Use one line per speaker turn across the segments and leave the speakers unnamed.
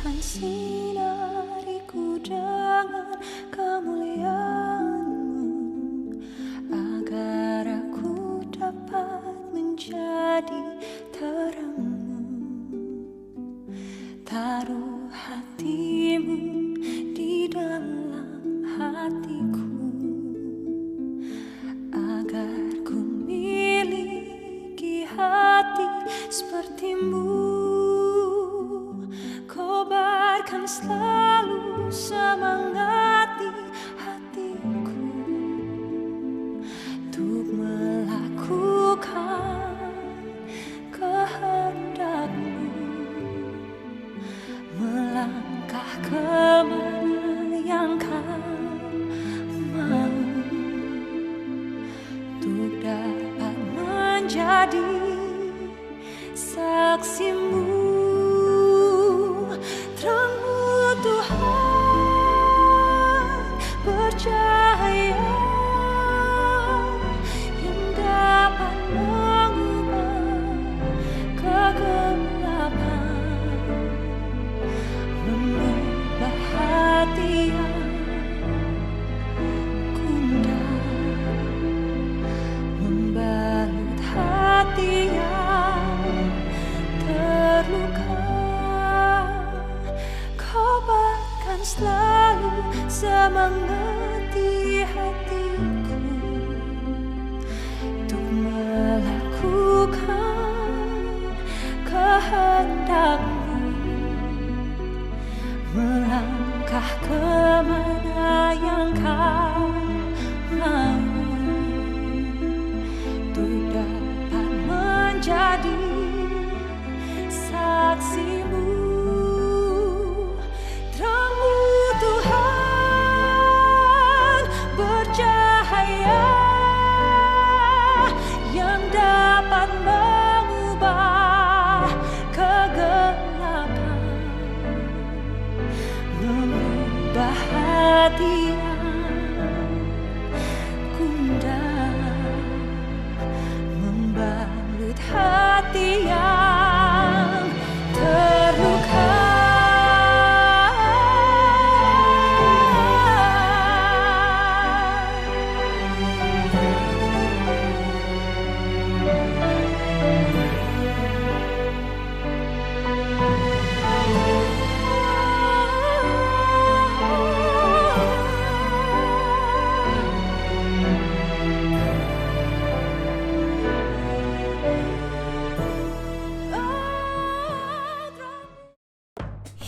Tuhan sinariku dengan kemuliaan-Mu, agar aku dapat menjadi terang-Mu. Taruh hati-Mu di dalam hatiku, agar ku miliki hati seperti-Mu. Kobarkan selalu semangat di hatiku untuk melakukan kehendak-Mu, melangkah kemana yang Kau mau, untuk dapat menjadi saksi-Mu. Terang-Mu Tuhan bercahaya yang dapat mengubah kegelapan, mengubah hati yang gundah, membalut hati yang terluka. Kobarkan selalu semangat di hatiku untuk melakukan kehendak-Mu, melangkah kemana yang Kau mau, untuk dapat menjadi saksi-Mu. Terang-Mu Tuhan bercahaya yang dapat mengubah kegelapan, mengubah hati yang gundah, membalut hati yang terluka.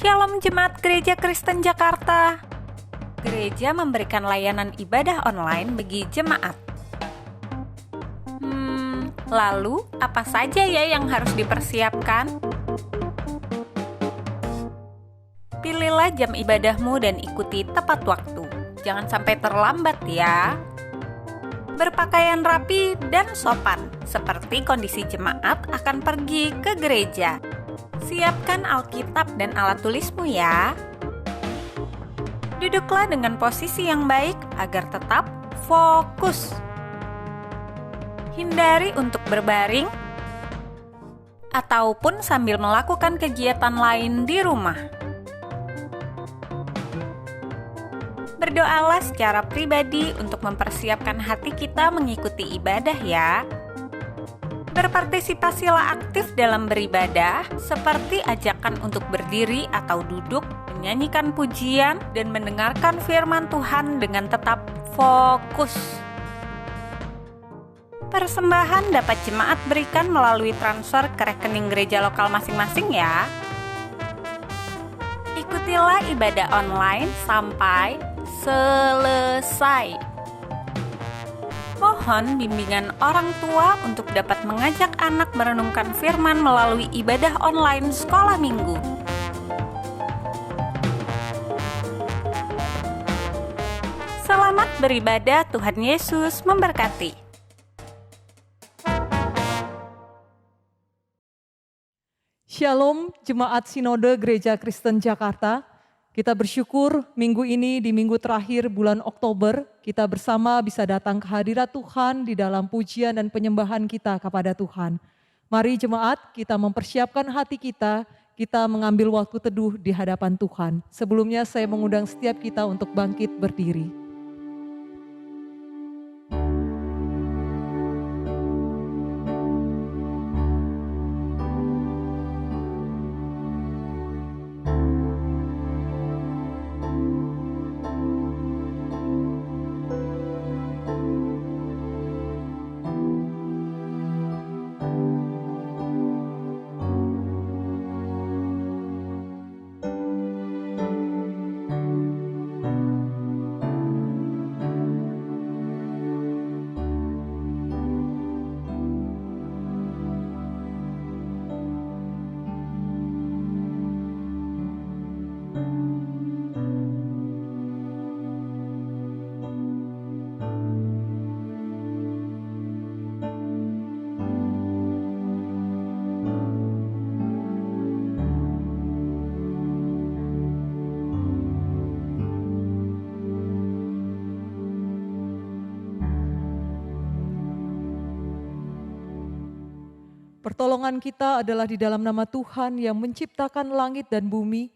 Shalom Jemaat Gereja Kristen Jakarta. Gereja memberikan layanan ibadah online bagi jemaat. Lalu apa saja ya yang harus dipersiapkan? Pilihlah jam ibadahmu dan ikuti tepat waktu. Jangan sampai terlambat ya. Berpakaian rapi dan sopan, seperti kondisi jemaat akan pergi ke gereja. Siapkan Alkitab dan alat tulismu ya. Duduklah dengan posisi yang baik agar tetap fokus. Hindari untuk berbaring ataupun sambil melakukan kegiatan lain di rumah. Berdoalah secara pribadi untuk mempersiapkan hati kita mengikuti ibadah ya. Berpartisipasilah aktif dalam beribadah, seperti ajakan untuk berdiri atau duduk, menyanyikan pujian, dan mendengarkan firman Tuhan dengan tetap fokus. Persembahan dapat jemaat berikan melalui transfer ke rekening gereja lokal masing-masing ya. Ikutilah ibadah online sampai selesai. Mohon bimbingan orang tua untuk dapat mengajak anak merenungkan firman melalui ibadah online sekolah minggu. Selamat beribadah, Tuhan Yesus memberkati.
Shalom Jemaat Sinode Gereja Kristen Jakarta. Kita bersyukur minggu ini di minggu terakhir bulan Oktober, kita bersama bisa datang ke hadirat Tuhan di dalam pujian dan penyembahan kita kepada Tuhan. Mari jemaat, kita mempersiapkan hati kita kita mengambil waktu teduh di hadapan Tuhan. Sebelumnya saya mengundang setiap kita untuk bangkit berdiri. Pertolongan kita adalah di dalam nama Tuhan yang menciptakan langit dan bumi,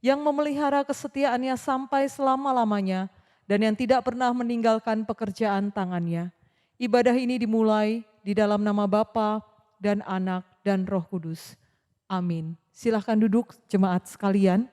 yang memelihara kesetiaannya sampai selama-lamanya, dan yang tidak pernah meninggalkan pekerjaan tangannya. Ibadah ini dimulai di dalam nama Bapa dan Anak dan Roh Kudus. Amin. Silahkan duduk jemaat sekalian.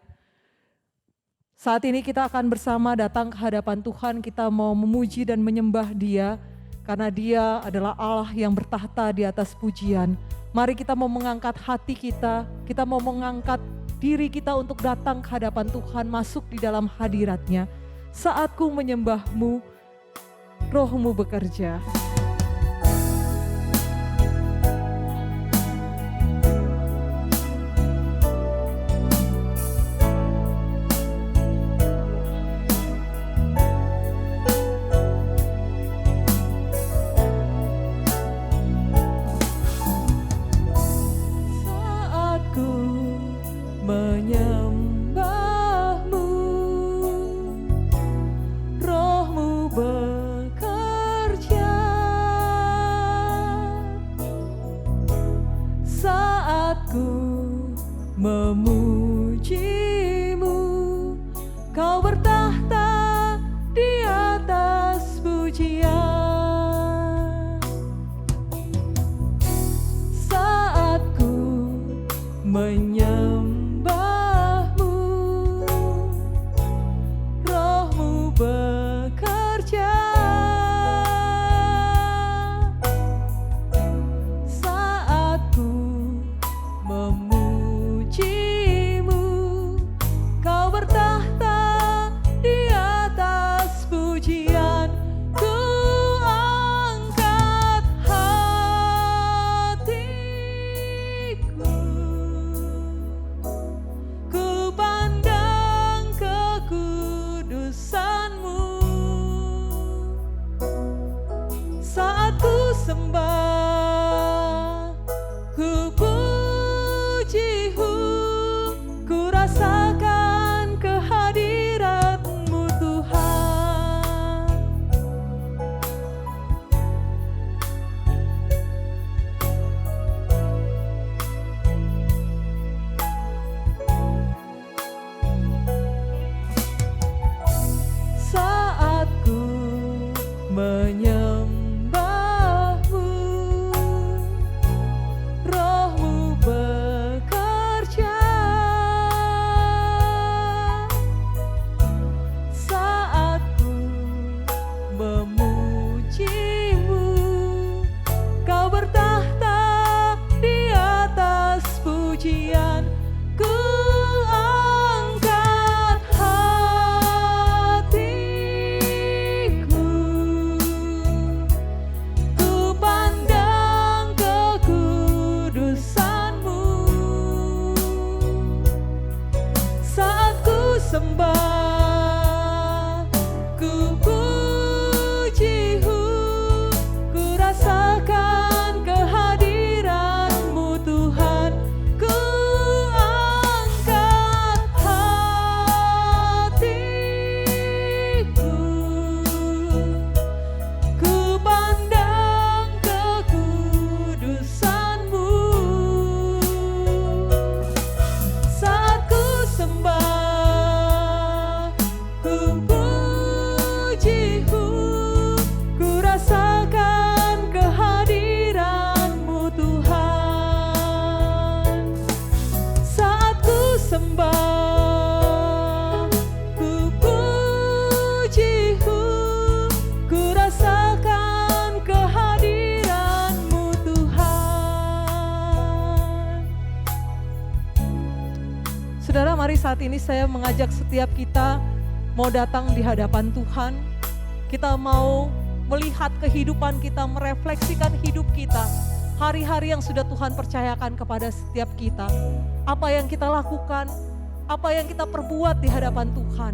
Saat ini kita akan bersama datang ke hadapan Tuhan, kita mau memuji dan menyembah Dia, karena Dia adalah Allah yang bertahta di atas pujian. Mari kita mau mengangkat hati kita mau mengangkat diri kita untuk datang ke hadapan Tuhan, masuk di dalam hadirat-Nya. Saatku menyembah-Mu, Roh-Mu bekerja. Memuji-Mu, Kau bertahta di atas pujian. Saat ku menyembah-Mu, Roh-Mu bekerja. Saat ku memuji-Mu, Kau bertahta di atas pujian. Ku angkat hatiku, ku pandang kekudusan-Mu. Saat ku sembah, ku puji-Mu, ku rasakan kehadirat-Mu Tuhan. Saat ku menyembah-Mu, Roh-Mu bekerja. Saat ku memuji-Mu, Kau bertahta di atas pujian. Ku angkat hatiku, ku pandang kekudusan-Mu. Saat ku sembah, ku puji-Mu, ku rasakan kehadirat-Mu Tuhan. Ku angkat hatiku, ku pandang kekudusan-Mu. Mari saat ini saya mengajak setiap kita mau datang di hadapan Tuhan. Kita mau melihat kehidupan kita, merefleksikan hidup kita. Hari-hari yang sudah Tuhan percayakan kepada setiap kita. Apa yang kita lakukan, apa yang kita perbuat di hadapan Tuhan.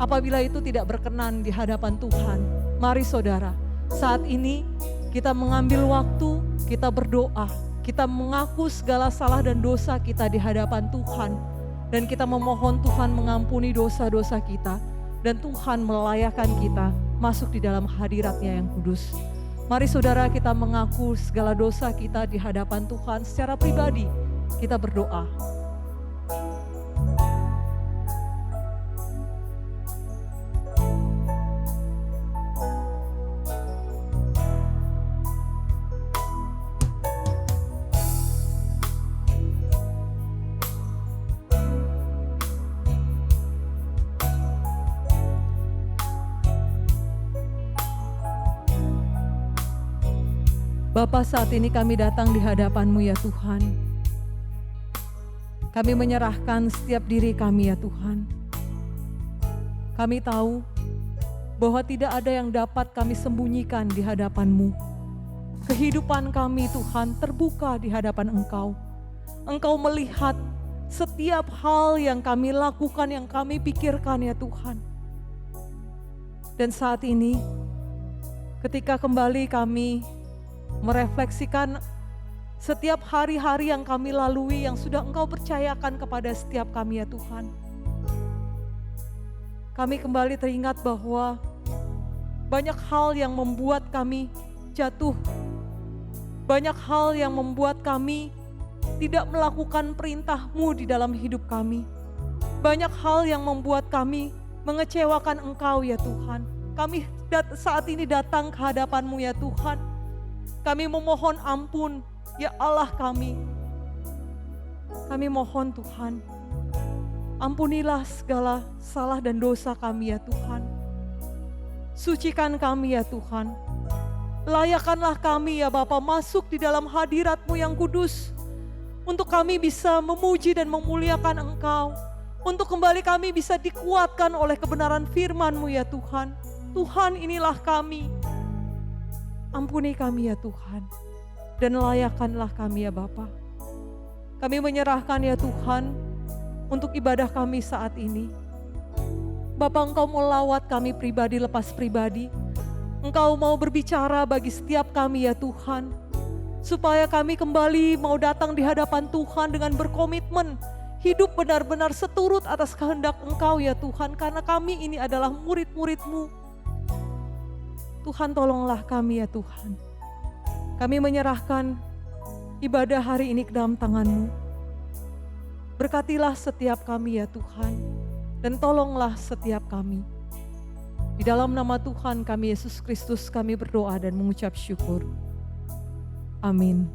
Apabila itu tidak berkenan di hadapan Tuhan, mari saudara, saat ini kita mengambil waktu, kita berdoa, kita mengaku segala salah dan dosa kita di hadapan Tuhan. Dan kita memohon Tuhan mengampuni dosa-dosa kita. Dan Tuhan melayakkan kita masuk di dalam hadirat-Nya yang kudus. Mari saudara, kita mengaku segala dosa kita di hadapan Tuhan secara pribadi. Kita berdoa. Bapa, saat ini kami datang di hadapan-Mu ya Tuhan. Kami menyerahkan setiap diri kami ya Tuhan. Kami tahu bahwa tidak ada yang dapat kami sembunyikan di hadapan-Mu. Kehidupan kami Tuhan terbuka di hadapan Engkau. Engkau melihat setiap hal yang kami lakukan, yang kami pikirkan ya Tuhan. Dan saat ini ketika kembali kami merefleksikan setiap hari-hari yang kami lalui yang sudah Engkau percayakan kepada setiap kami ya Tuhan. Kami kembali teringat bahwa banyak hal yang membuat kami jatuh. Banyak hal yang membuat kami tidak melakukan perintah-Mu di dalam hidup kami. Banyak hal yang membuat kami mengecewakan Engkau ya Tuhan. Kami saat ini datang ke hadapan-Mu ya Tuhan. Kami memohon ampun, ya Allah kami. Kami mohon Tuhan, ampunilah segala salah dan dosa kami ya Tuhan. Sucikan kami ya Tuhan. Layakkanlah kami ya Bapa masuk di dalam hadirat-Mu yang kudus. Untuk kami bisa memuji dan memuliakan Engkau. Untuk kembali kami bisa dikuatkan oleh kebenaran firman-Mu ya Tuhan. Tuhan, inilah kami. Ampuni kami ya Tuhan, dan layakkanlah kami ya Bapa. Kami menyerahkan ya Tuhan untuk ibadah kami saat ini. Bapa, Engkau mau lawat kami pribadi lepas pribadi. Engkau mau berbicara bagi setiap kami ya Tuhan. Supaya kami kembali mau datang di hadapan Tuhan dengan berkomitmen. Hidup benar-benar seturut atas kehendak Engkau ya Tuhan. Karena kami ini adalah murid-murid-Mu. Tuhan, tolonglah kami ya Tuhan. Kami menyerahkan ibadah hari ini ke dalam tangan-Mu. Berkatilah setiap kami ya Tuhan. Dan tolonglah setiap kami. Di dalam nama Tuhan kami Yesus Kristus kami berdoa dan mengucap syukur. Amin.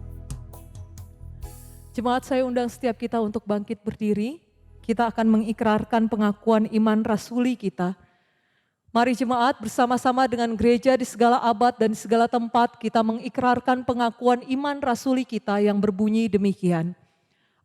Jemaat, saya undang setiap kita untuk bangkit berdiri. Kita akan mengikrarkan pengakuan iman rasuli kita. Mari jemaat, bersama-sama dengan gereja di segala abad dan di segala tempat kita mengikrarkan pengakuan iman rasuli kita yang berbunyi demikian.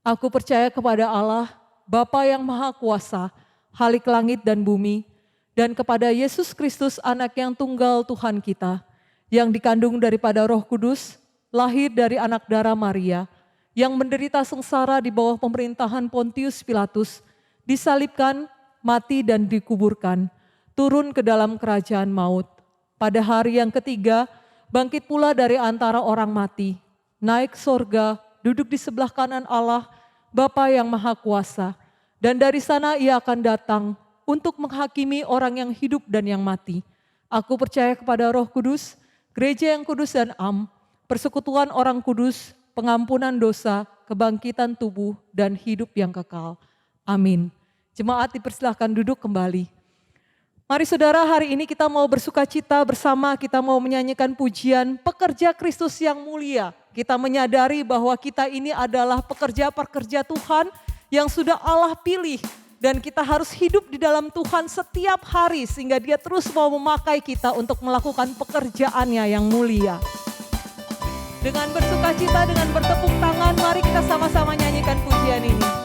Aku percaya kepada Allah, Bapa yang Maha Kuasa, Khalik langit dan bumi, dan kepada Yesus Kristus anak yang tunggal Tuhan kita, yang dikandung daripada Roh Kudus, lahir dari anak darah Maria, yang menderita sengsara di bawah pemerintahan Pontius Pilatus, disalibkan, mati dan dikuburkan, turun ke dalam kerajaan maut. Pada hari yang ketiga, bangkit pula dari antara orang mati, naik sorga, duduk di sebelah kanan Allah, Bapa yang Maha Kuasa. Dan dari sana ia akan datang untuk menghakimi orang yang hidup dan yang mati. Aku percaya kepada Roh Kudus, gereja yang kudus dan am, persekutuan orang kudus, pengampunan dosa, kebangkitan tubuh, dan hidup yang kekal. Amin. Jemaat dipersilahkan duduk kembali. Mari saudara, hari ini kita mau bersukacita bersama, kita mau menyanyikan pujian pekerja Kristus yang mulia. Kita menyadari bahwa kita ini adalah pekerja-pekerja Tuhan yang sudah Allah pilih. Dan kita harus hidup di dalam Tuhan setiap hari sehingga Dia terus mau memakai kita untuk melakukan pekerjaannya yang mulia. Dengan bersukacita, dengan bertepuk tangan, mari kita sama-sama nyanyikan pujian ini.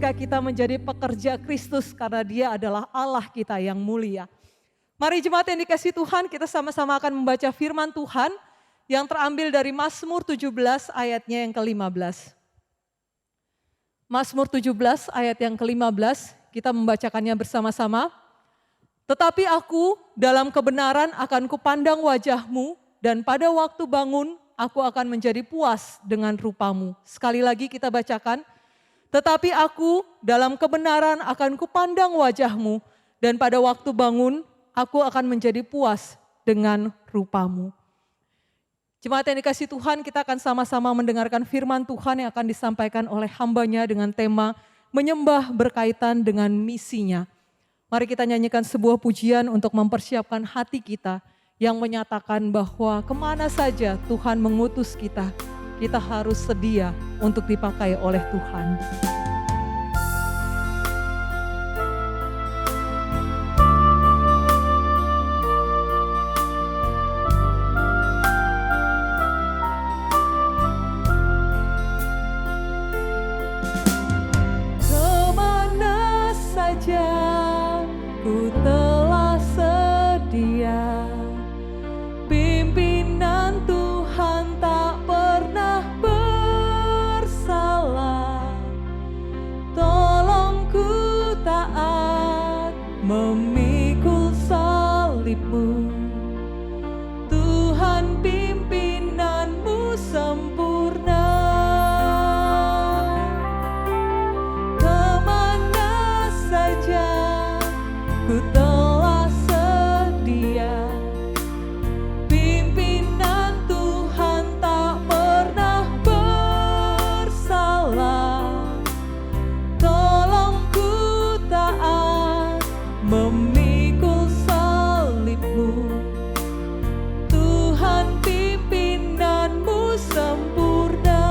ketika kita menjadi pekerja Kristus karena Dia adalah Allah kita yang mulia. Mari jemaat yang dikasihi Tuhan, kita sama-sama akan membaca firman Tuhan yang terambil dari Mazmur 17 ayatnya yang ke-15. Mazmur 17 ayat yang ke-15, kita membacakannya bersama-sama. Tetapi aku dalam kebenaran akan kupandang wajah-Mu, dan pada waktu bangun aku akan menjadi puas dengan rupa-Mu. Sekali lagi kita bacakan. Tetapi aku dalam kebenaran akan kupandang wajah-Mu, dan pada waktu bangun aku akan menjadi puas dengan rupa-Mu. Jemaat yang dikasihi Tuhan, kita akan sama-sama mendengarkan firman Tuhan yang akan disampaikan oleh hamba-Nya dengan tema menyembah berkaitan dengan misinya. Mari kita nyanyikan sebuah pujian untuk mempersiapkan hati kita yang menyatakan bahwa kemana saja Tuhan mengutus kita, kita harus sedia untuk dipakai oleh Tuhan. Kemana saja ku telah sedia, pimpinan Tuhan tak pernah bersalah. Tolong ku taat memikul salib-Mu, Tuhan pimpinanmu sempurna. Kemana saja ku telah sedia, pimpinan Tuhan tak pernah bersalah. Tolong ku taat memikul salib-Mu, Tuhan pimpinanmu sempurna.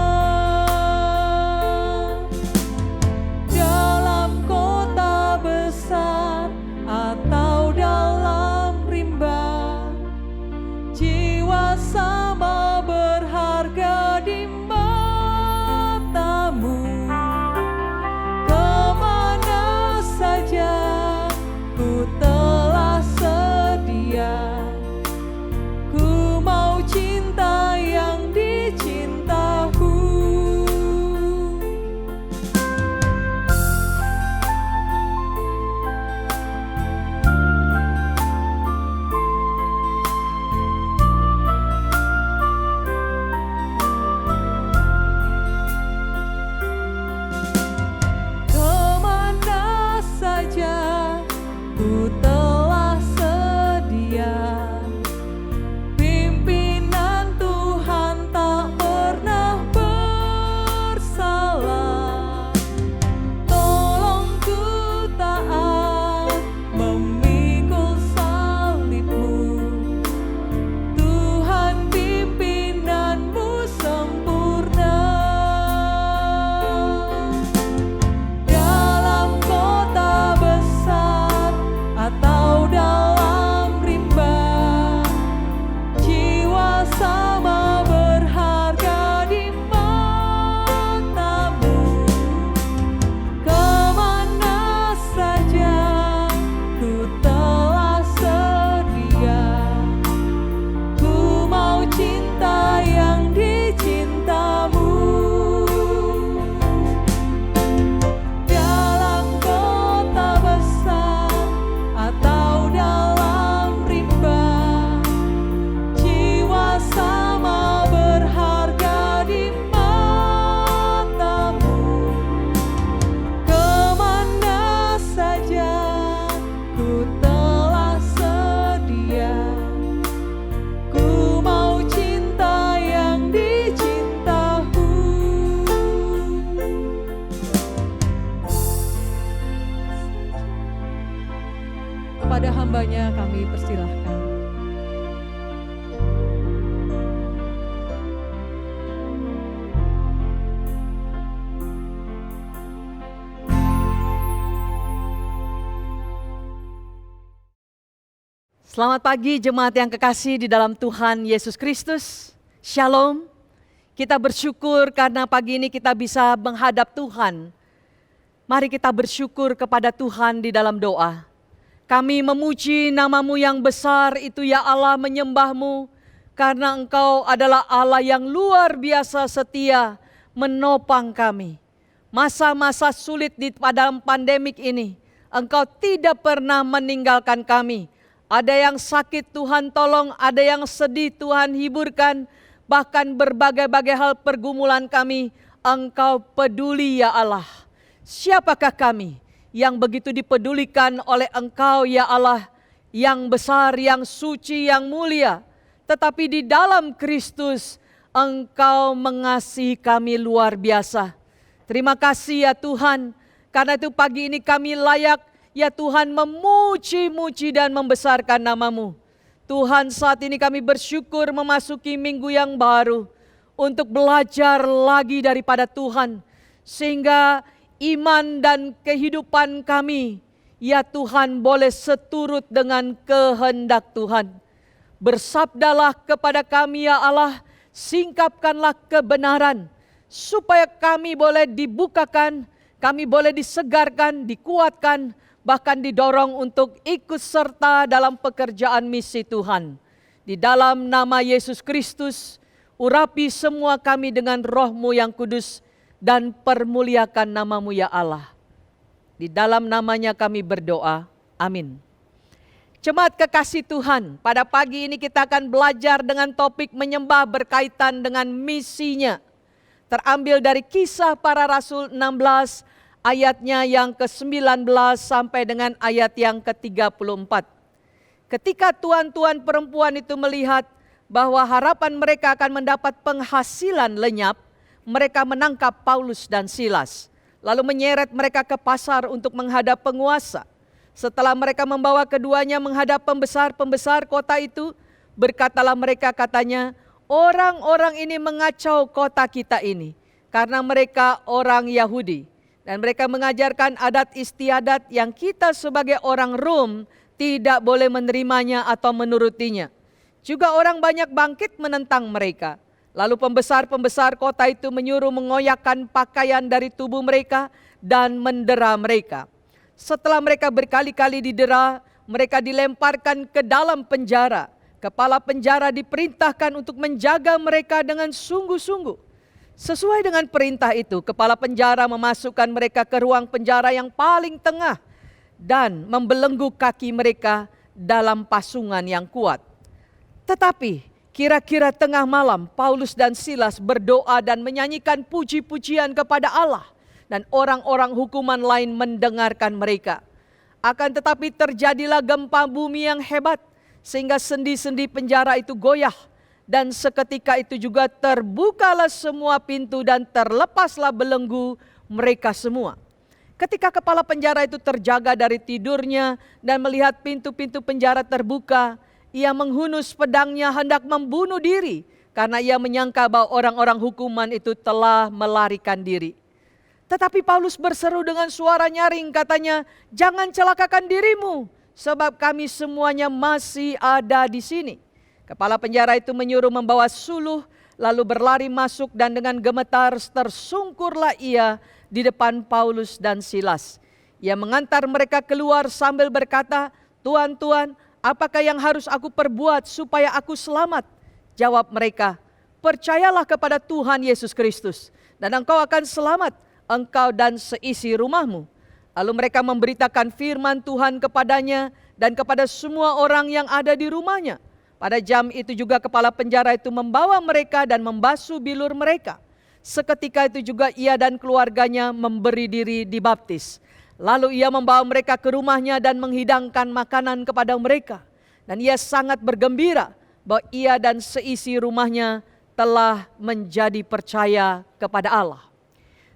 Dalam kota besar atau dalam rimba, jiwa sama berharga di mata-Mu. Kemana saja ku telah sedia, ku mau cinta yang dicinta-Mu. Kemana saja ku telah sedia, pimpinan Tuhan tak pernah bersalah. Tolong ku taat memikul salib-Mu, Tuhan pimpinanmu sempurna. Dalam kota besar atau dalam rimba, jiwa sama berharga di mata-Mu. Kemana saja ku telah sedia, ku mau cinta yang dicinta-Mu. Dalam kota besar atau dalam rimba, jiwa sama berharga di mata-Mu. Kemana saja ku telah sedia, ku mau cinta yang dicinta-Mu. Kepada hamba-Nya kami persilahkan.
Selamat pagi jemaat yang kekasih di dalam Tuhan Yesus Kristus. Shalom. Kita bersyukur karena pagi ini kita bisa menghadap Tuhan. Mari kita bersyukur kepada Tuhan di dalam doa. Kami memuji nama-Mu yang besar itu ya Allah, menyembah-Mu karena Engkau adalah Allah yang luar biasa setia menopang kami. Masa-masa sulit di dalam pandemik ini, Engkau tidak pernah meninggalkan kami. Ada yang sakit Tuhan tolong, ada yang sedih Tuhan hiburkan, bahkan berbagai-bagai hal pergumulan kami, Engkau peduli ya Allah. Siapakah kami yang begitu dipedulikan oleh Engkau ya Allah, yang besar, yang suci, yang mulia. Tetapi di dalam Kristus Engkau mengasihi kami luar biasa. Terima kasih ya Tuhan, karena itu pagi ini kami layak ya Tuhan memuji-muji dan membesarkan nama-Mu. Tuhan, saat ini kami bersyukur memasuki minggu yang baru untuk belajar lagi daripada Tuhan, sehingga iman dan kehidupan kami ya Tuhan boleh seturut dengan kehendak Tuhan. Bersabdalah kepada kami ya Allah, singkapkanlah kebenaran, supaya kami boleh dibukakan, kami boleh disegarkan, dikuatkan, bahkan didorong untuk ikut serta dalam pekerjaan misi Tuhan. Di dalam nama Yesus Kristus, urapi semua kami dengan Roh-Mu yang kudus dan permuliakan nama-Mu ya Allah. Di dalam namanya kami berdoa, amin. Jemaat kekasih Tuhan, pada pagi ini kita akan belajar dengan topik menyembah berkaitan dengan misinya. Terambil dari Kisah Para Rasul 16 ayatnya yang ke-19 sampai dengan ayat yang ke-34. Ketika tuan-tuan perempuan itu melihat bahwa harapan mereka akan mendapat penghasilan lenyap, mereka menangkap Paulus dan Silas, lalu menyeret mereka ke pasar untuk menghadap penguasa. Setelah mereka membawa keduanya menghadap pembesar-pembesar kota itu, berkatalah mereka, katanya, orang-orang ini mengacau kota kita ini karena mereka orang Yahudi. Dan mereka mengajarkan adat istiadat yang kita sebagai orang Rom tidak boleh menerimanya atau menurutinya. Juga orang banyak bangkit menentang mereka. Lalu pembesar-pembesar kota itu menyuruh mengoyakkan pakaian dari tubuh mereka dan mendera mereka. Setelah mereka berkali-kali didera, mereka dilemparkan ke dalam penjara. Kepala penjara diperintahkan untuk menjaga mereka dengan sungguh-sungguh. Sesuai dengan perintah itu, kepala penjara memasukkan mereka ke ruang penjara yang paling tengah dan membelenggu kaki mereka dalam pasungan yang kuat. Tetapi kira-kira tengah malam, Paulus dan Silas berdoa dan menyanyikan puji-pujian kepada Allah, dan orang-orang hukuman lain mendengarkan mereka. Akan tetapi terjadilah gempa bumi yang hebat, sehingga sendi-sendi penjara itu goyah, dan seketika itu juga terbukalah semua pintu dan terlepaslah belenggu mereka semua. Ketika kepala penjara itu terjaga dari tidurnya dan melihat pintu-pintu penjara terbuka, ia menghunus pedangnya hendak membunuh diri karena ia menyangka bahwa orang-orang hukuman itu telah melarikan diri. Tetapi Paulus berseru dengan suara nyaring, katanya, "Jangan celakakan dirimu, sebab kami semuanya masih ada di sini." Kepala penjara itu menyuruh membawa suluh, lalu berlari masuk dan dengan gemetar tersungkurlah ia di depan Paulus dan Silas. Ia mengantar mereka keluar sambil berkata, "Tuan-tuan, apakah yang harus aku perbuat supaya aku selamat?" Jawab mereka, "Percayalah kepada Tuhan Yesus Kristus, dan engkau akan selamat, engkau dan seisi rumahmu." Lalu mereka memberitakan firman Tuhan kepadanya dan kepada semua orang yang ada di rumahnya. Pada jam itu juga kepala penjara itu membawa mereka dan membasuh bilur mereka. Seketika itu juga ia dan keluarganya memberi diri dibaptis. Lalu ia membawa mereka ke rumahnya dan menghidangkan makanan kepada mereka. Dan ia sangat bergembira bahwa ia dan seisi rumahnya telah menjadi percaya kepada Allah.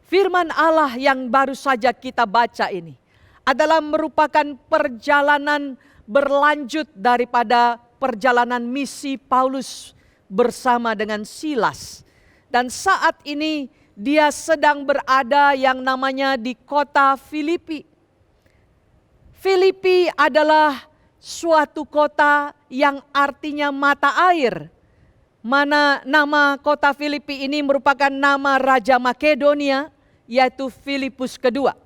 Firman Allah yang baru saja kita baca ini adalah merupakan perjalanan berlanjut daripada perjalanan misi Paulus bersama dengan Silas. Dan saat ini dia sedang berada yang namanya di kota Filipi. Filipi adalah suatu kota yang artinya mata air. Mana nama kota Filipi ini merupakan nama Raja Makedonia, yaitu Filipus kedua.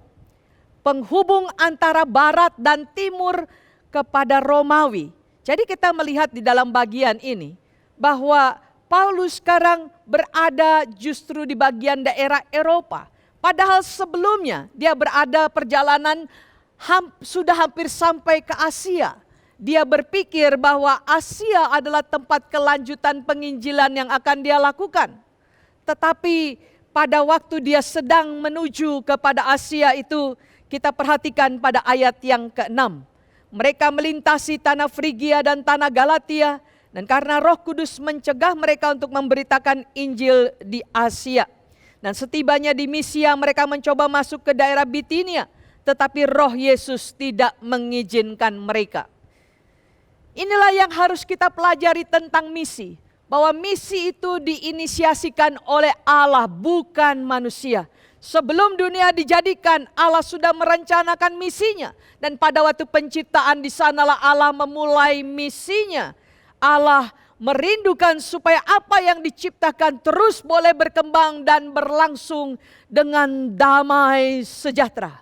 penghubung antara barat dan timur kepada Romawi. Jadi kita melihat di dalam bagian ini bahwa Paulus sekarang berada justru di bagian daerah Eropa. Padahal sebelumnya dia berada perjalanan sudah hampir sampai ke Asia. Dia berpikir bahwa Asia adalah tempat kelanjutan penginjilan yang akan dia lakukan. Tetapi pada waktu dia sedang menuju kepada Asia itu, kita perhatikan pada ayat yang ke-6. Mereka melintasi tanah Frigia dan tanah Galatia, dan karena Roh Kudus mencegah mereka untuk memberitakan Injil di Asia. Dan setibanya di Misia mereka mencoba masuk ke daerah Bitinia, tetapi Roh Yesus tidak mengizinkan mereka. Inilah yang harus kita pelajari tentang misi. Bahwa misi itu diinisiasikan oleh Allah, bukan manusia. Sebelum dunia dijadikan, Allah sudah merencanakan misinya. Dan pada waktu penciptaan di sanalah Allah memulai misinya. Allah merindukan supaya apa yang diciptakan terus boleh berkembang dan berlangsung dengan damai sejahtera.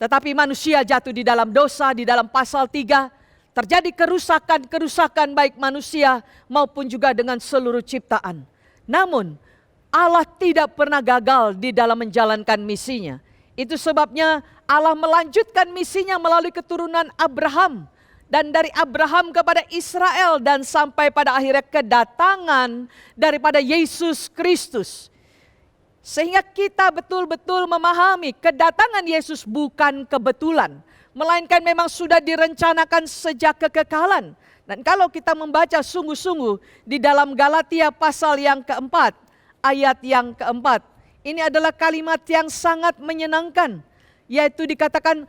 Tetapi manusia jatuh di dalam dosa, di dalam pasal 3. Terjadi kerusakan-kerusakan baik manusia maupun juga dengan seluruh ciptaan. Namun Allah tidak pernah gagal di dalam menjalankan misinya. Itu sebabnya Allah melanjutkan misinya melalui keturunan Abraham. Dan dari Abraham kepada Israel dan sampai pada akhirnya kedatangan daripada Yesus Kristus. Sehingga kita betul-betul memahami kedatangan Yesus bukan kebetulan. Melainkan memang sudah direncanakan sejak kekekalan. Dan kalau kita membaca sungguh-sungguh di dalam Galatia pasal yang keempat, ayat yang keempat. Ini adalah kalimat yang sangat menyenangkan. Yaitu dikatakan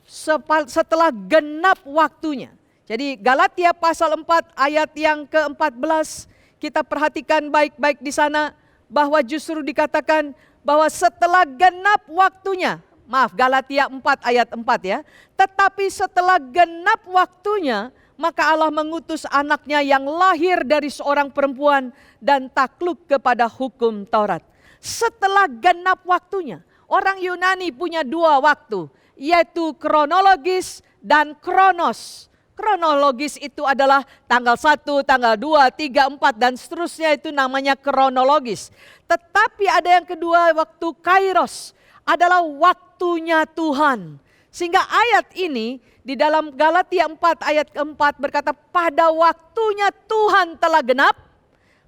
setelah genap waktunya. Jadi Galatia pasal 4 ayat yang ke-14. Kita perhatikan baik-baik di sana. Bahwa justru dikatakan bahwa setelah genap waktunya. Maaf, Galatia 4 ayat 4 ya. Tetapi setelah genap waktunya, maka Allah mengutus anaknya yang lahir dari seorang perempuan dan takluk kepada hukum Taurat. Setelah genap waktunya, orang Yunani punya dua waktu, yaitu kronologis dan kronos. Kronologis itu adalah tanggal 1, tanggal 2, 3, 4 dan seterusnya, itu namanya kronologis. Tetapi ada yang kedua, waktu kairos, adalah waktunya Tuhan. Sehingga ayat ini di dalam Galatia 4 ayat ke-4 berkata, pada waktunya Tuhan telah genap,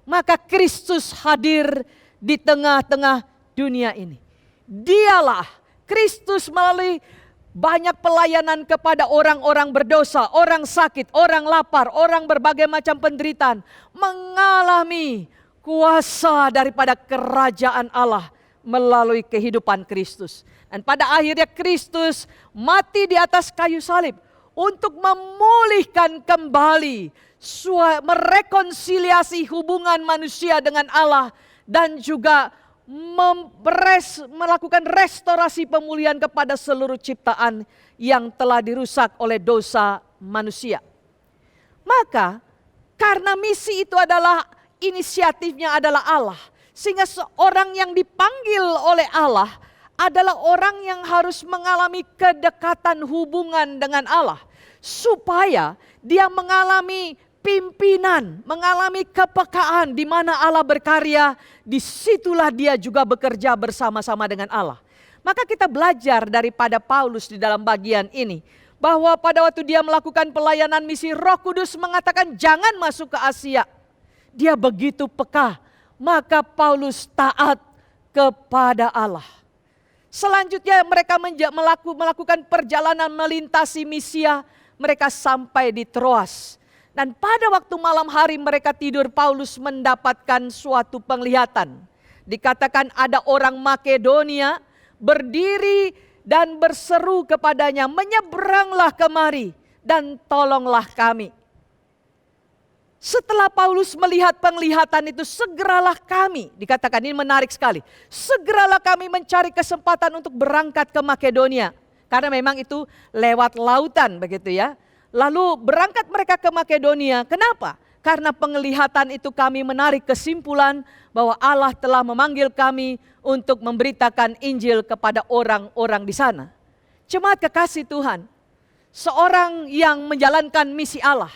maka Kristus hadir di tengah-tengah dunia ini. Dialah Kristus melalui banyak pelayanan kepada orang-orang berdosa, orang sakit, orang lapar, orang berbagai macam penderitaan, mengalami kuasa daripada kerajaan Allah melalui kehidupan Kristus. Dan pada akhirnya Kristus mati di atas kayu salib untuk memulihkan kembali, merekonsiliasi hubungan manusia dengan Allah dan juga melakukan restorasi pemulihan kepada seluruh ciptaan yang telah dirusak oleh dosa manusia. Maka karena misi itu adalah inisiatifnya adalah Allah, sehingga seorang yang dipanggil oleh Allah adalah orang yang harus mengalami kedekatan hubungan dengan Allah. Supaya dia mengalami pimpinan, mengalami kepekaan di mana Allah berkarya, disitulah dia juga bekerja bersama-sama dengan Allah. Maka kita belajar daripada Paulus di dalam bagian ini, bahwa pada waktu dia melakukan pelayanan misi, Roh Kudus mengatakan jangan masuk ke Asia. Dia begitu peka. Maka Paulus taat kepada Allah. Selanjutnya mereka melakukan perjalanan melintasi Misia. Mereka sampai di Troas. Dan pada waktu malam hari mereka tidur, Paulus mendapatkan suatu penglihatan. Dikatakan ada orang Makedonia berdiri dan berseru kepadanya, menyeberanglah kemari dan tolonglah kami. Setelah Paulus melihat penglihatan itu, segeralah kami, dikatakan ini menarik sekali, segeralah kami mencari kesempatan untuk berangkat ke Makedonia. Karena memang itu lewat lautan begitu ya. Lalu berangkat mereka ke Makedonia, kenapa? Karena penglihatan itu kami menarik kesimpulan bahwa Allah telah memanggil kami untuk memberitakan Injil kepada orang-orang di sana. Jemaat kekasih Tuhan, seorang yang menjalankan misi Allah,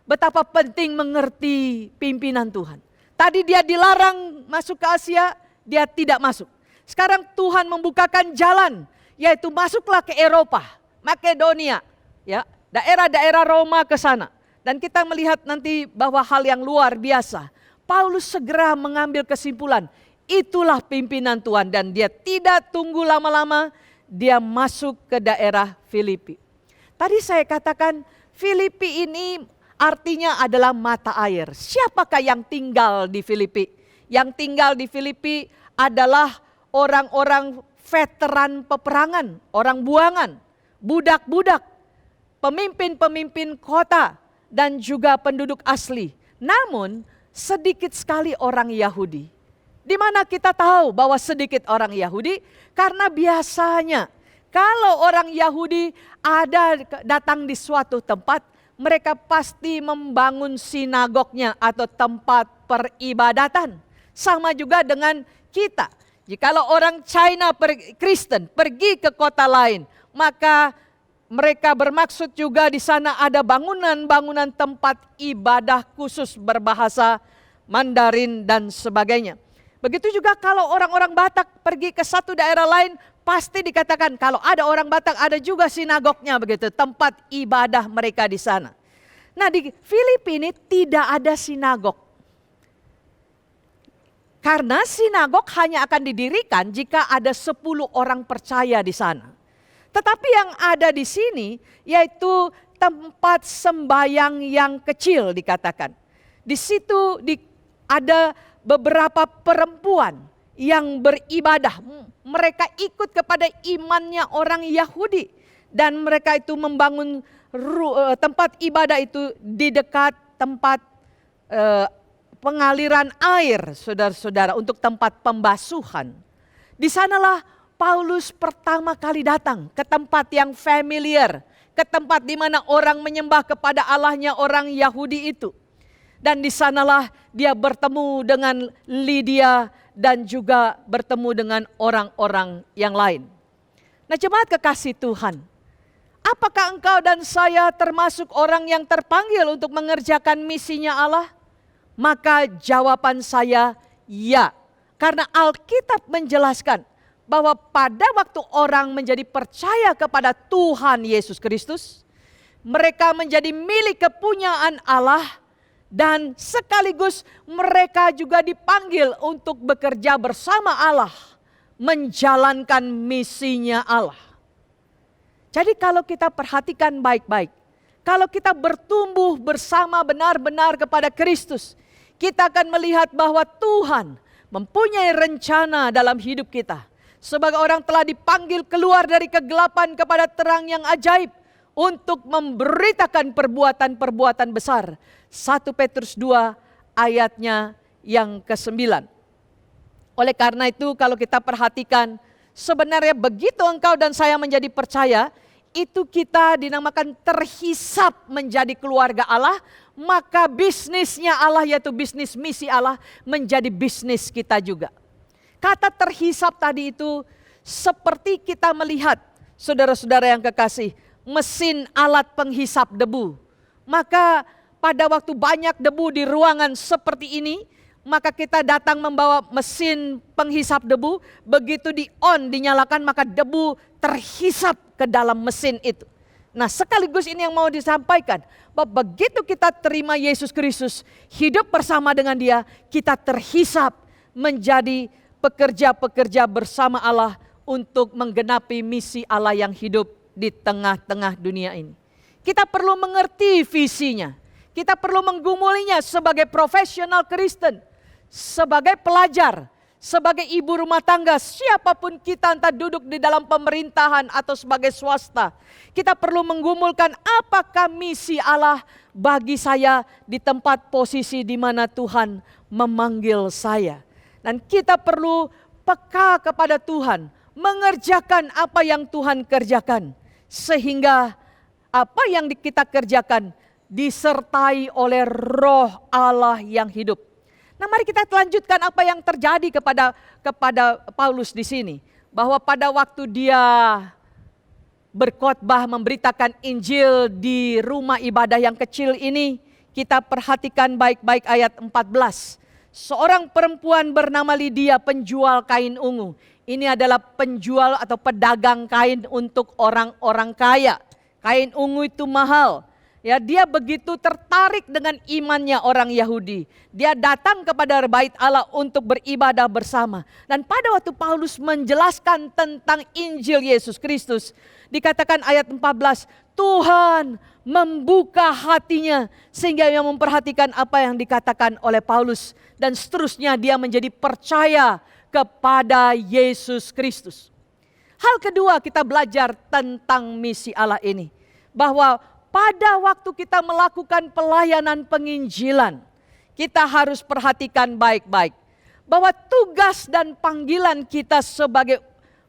betapa penting mengerti pimpinan Tuhan. Tadi dia dilarang masuk ke Asia, dia tidak masuk. Sekarang Tuhan membukakan jalan, yaitu masuklah ke Eropa, Makedonia, ya, daerah-daerah Roma ke sana. Dan kita melihat nanti bahwa hal yang luar biasa. Paulus segera mengambil kesimpulan, itulah pimpinan Tuhan, dan dia tidak tunggu lama-lama, dia masuk ke daerah Filipi. Tadi saya katakan Filipi ini artinya adalah mata air. Siapakah yang tinggal di Filipi? Yang tinggal di Filipi adalah orang-orang veteran peperangan, orang buangan, budak-budak, pemimpin-pemimpin kota, dan juga penduduk asli. Namun sedikit sekali orang Yahudi. Di mana kita tahu bahwa sedikit orang Yahudi? Karena biasanya kalau orang Yahudi datang di suatu tempat, mereka pasti membangun sinagognya atau tempat peribadatan. Sama juga dengan kita. Jikalau orang China Kristen pergi ke kota lain, maka mereka bermaksud juga di sana ada bangunan-bangunan tempat ibadah khusus berbahasa Mandarin dan sebagainya. Begitu juga kalau orang-orang Batak pergi ke satu daerah lain, pasti dikatakan kalau ada orang Batak ada juga sinagognya begitu, tempat ibadah mereka di sana. Nah, di Filipina tidak ada sinagog. Karena sinagog hanya akan didirikan jika ada 10 orang percaya di sana. Tetapi yang ada di sini yaitu tempat sembayang yang kecil dikatakan. Di situ ada beberapa perempuan yang beribadah. Mereka ikut kepada imannya orang Yahudi. Dan mereka itu membangun tempat ibadah itu di dekat tempat pengaliran air, saudara-saudara, untuk tempat pembasuhan. Di sanalah Paulus pertama kali datang ke tempat yang familiar, ke tempat di mana orang menyembah kepada Allahnya orang Yahudi itu. Dan di sanalah dia bertemu dengan Lydia dan juga bertemu dengan orang-orang yang lain. Nah, jemaat kekasih Tuhan, apakah engkau dan saya termasuk orang yang terpanggil untuk mengerjakan misinya Allah? Maka jawaban saya ya. Karena Alkitab menjelaskan bahwa pada waktu orang menjadi percaya kepada Tuhan Yesus Kristus, mereka menjadi milik kepunyaan Allah dan sekaligus mereka juga dipanggil untuk bekerja bersama Allah, menjalankan misinya Allah. Jadi kalau kita perhatikan baik-baik, kalau kita bertumbuh bersama benar-benar kepada Kristus, kita akan melihat bahwa Tuhan mempunyai rencana dalam hidup kita. Sebagai orang telah dipanggil keluar dari kegelapan kepada terang yang ajaib untuk memberitakan perbuatan-perbuatan besar. 1 Petrus 2 ayatnya yang ke-9. Oleh karena itu kalau kita perhatikan, sebenarnya begitu engkau dan saya menjadi percaya, itu kita dinamakan terhisap menjadi keluarga Allah, maka bisnisnya Allah yaitu bisnis misi Allah menjadi bisnis kita juga. Kata terhisap tadi itu seperti kita melihat, saudara-saudara yang kekasih, mesin alat penghisap debu. Maka pada waktu banyak debu di ruangan seperti ini, maka kita datang membawa mesin penghisap debu, begitu dinyalakan maka debu terhisap ke dalam mesin itu. Nah, sekaligus ini yang mau disampaikan, bahwa begitu kita terima Yesus Kristus, hidup bersama dengan Dia, kita terhisap menjadi pekerja-pekerja bersama Allah untuk menggenapi misi Allah yang hidup di tengah-tengah dunia ini. Kita perlu mengerti visinya. Kita perlu menggumulinya sebagai profesional Kristen, sebagai pelajar, sebagai ibu rumah tangga, siapapun kita, entah duduk di dalam pemerintahan atau sebagai swasta. Kita perlu menggumulkan apakah misi Allah bagi saya di tempat posisi di mana Tuhan memanggil saya. Dan kita perlu peka kepada Tuhan, mengerjakan apa yang Tuhan kerjakan. Sehingga apa yang kita kerjakan disertai oleh Roh Allah yang hidup. Nah, mari kita lanjutkan apa yang terjadi kepada Paulus di sini. Bahwa pada waktu dia berkhotbah memberitakan Injil di rumah ibadah yang kecil ini, kita perhatikan baik-baik ayat 14. Seorang perempuan bernama Lydia, penjual kain ungu. Ini adalah penjual atau pedagang kain untuk orang-orang kaya. Kain ungu itu mahal. Ya, dia begitu tertarik dengan imannya orang Yahudi. Dia datang kepada bait Allah untuk beribadah bersama. Dan pada waktu Paulus menjelaskan tentang Injil Yesus Kristus, dikatakan ayat 14, Tuhan membuka hatinya sehingga ia memperhatikan apa yang dikatakan oleh Paulus. Dan seterusnya dia menjadi percaya kepada Yesus Kristus. Hal kedua, kita belajar tentang misi Allah ini. Bahwa pada waktu kita melakukan pelayanan penginjilan, kita harus perhatikan baik-baik bahwa tugas dan panggilan kita sebagai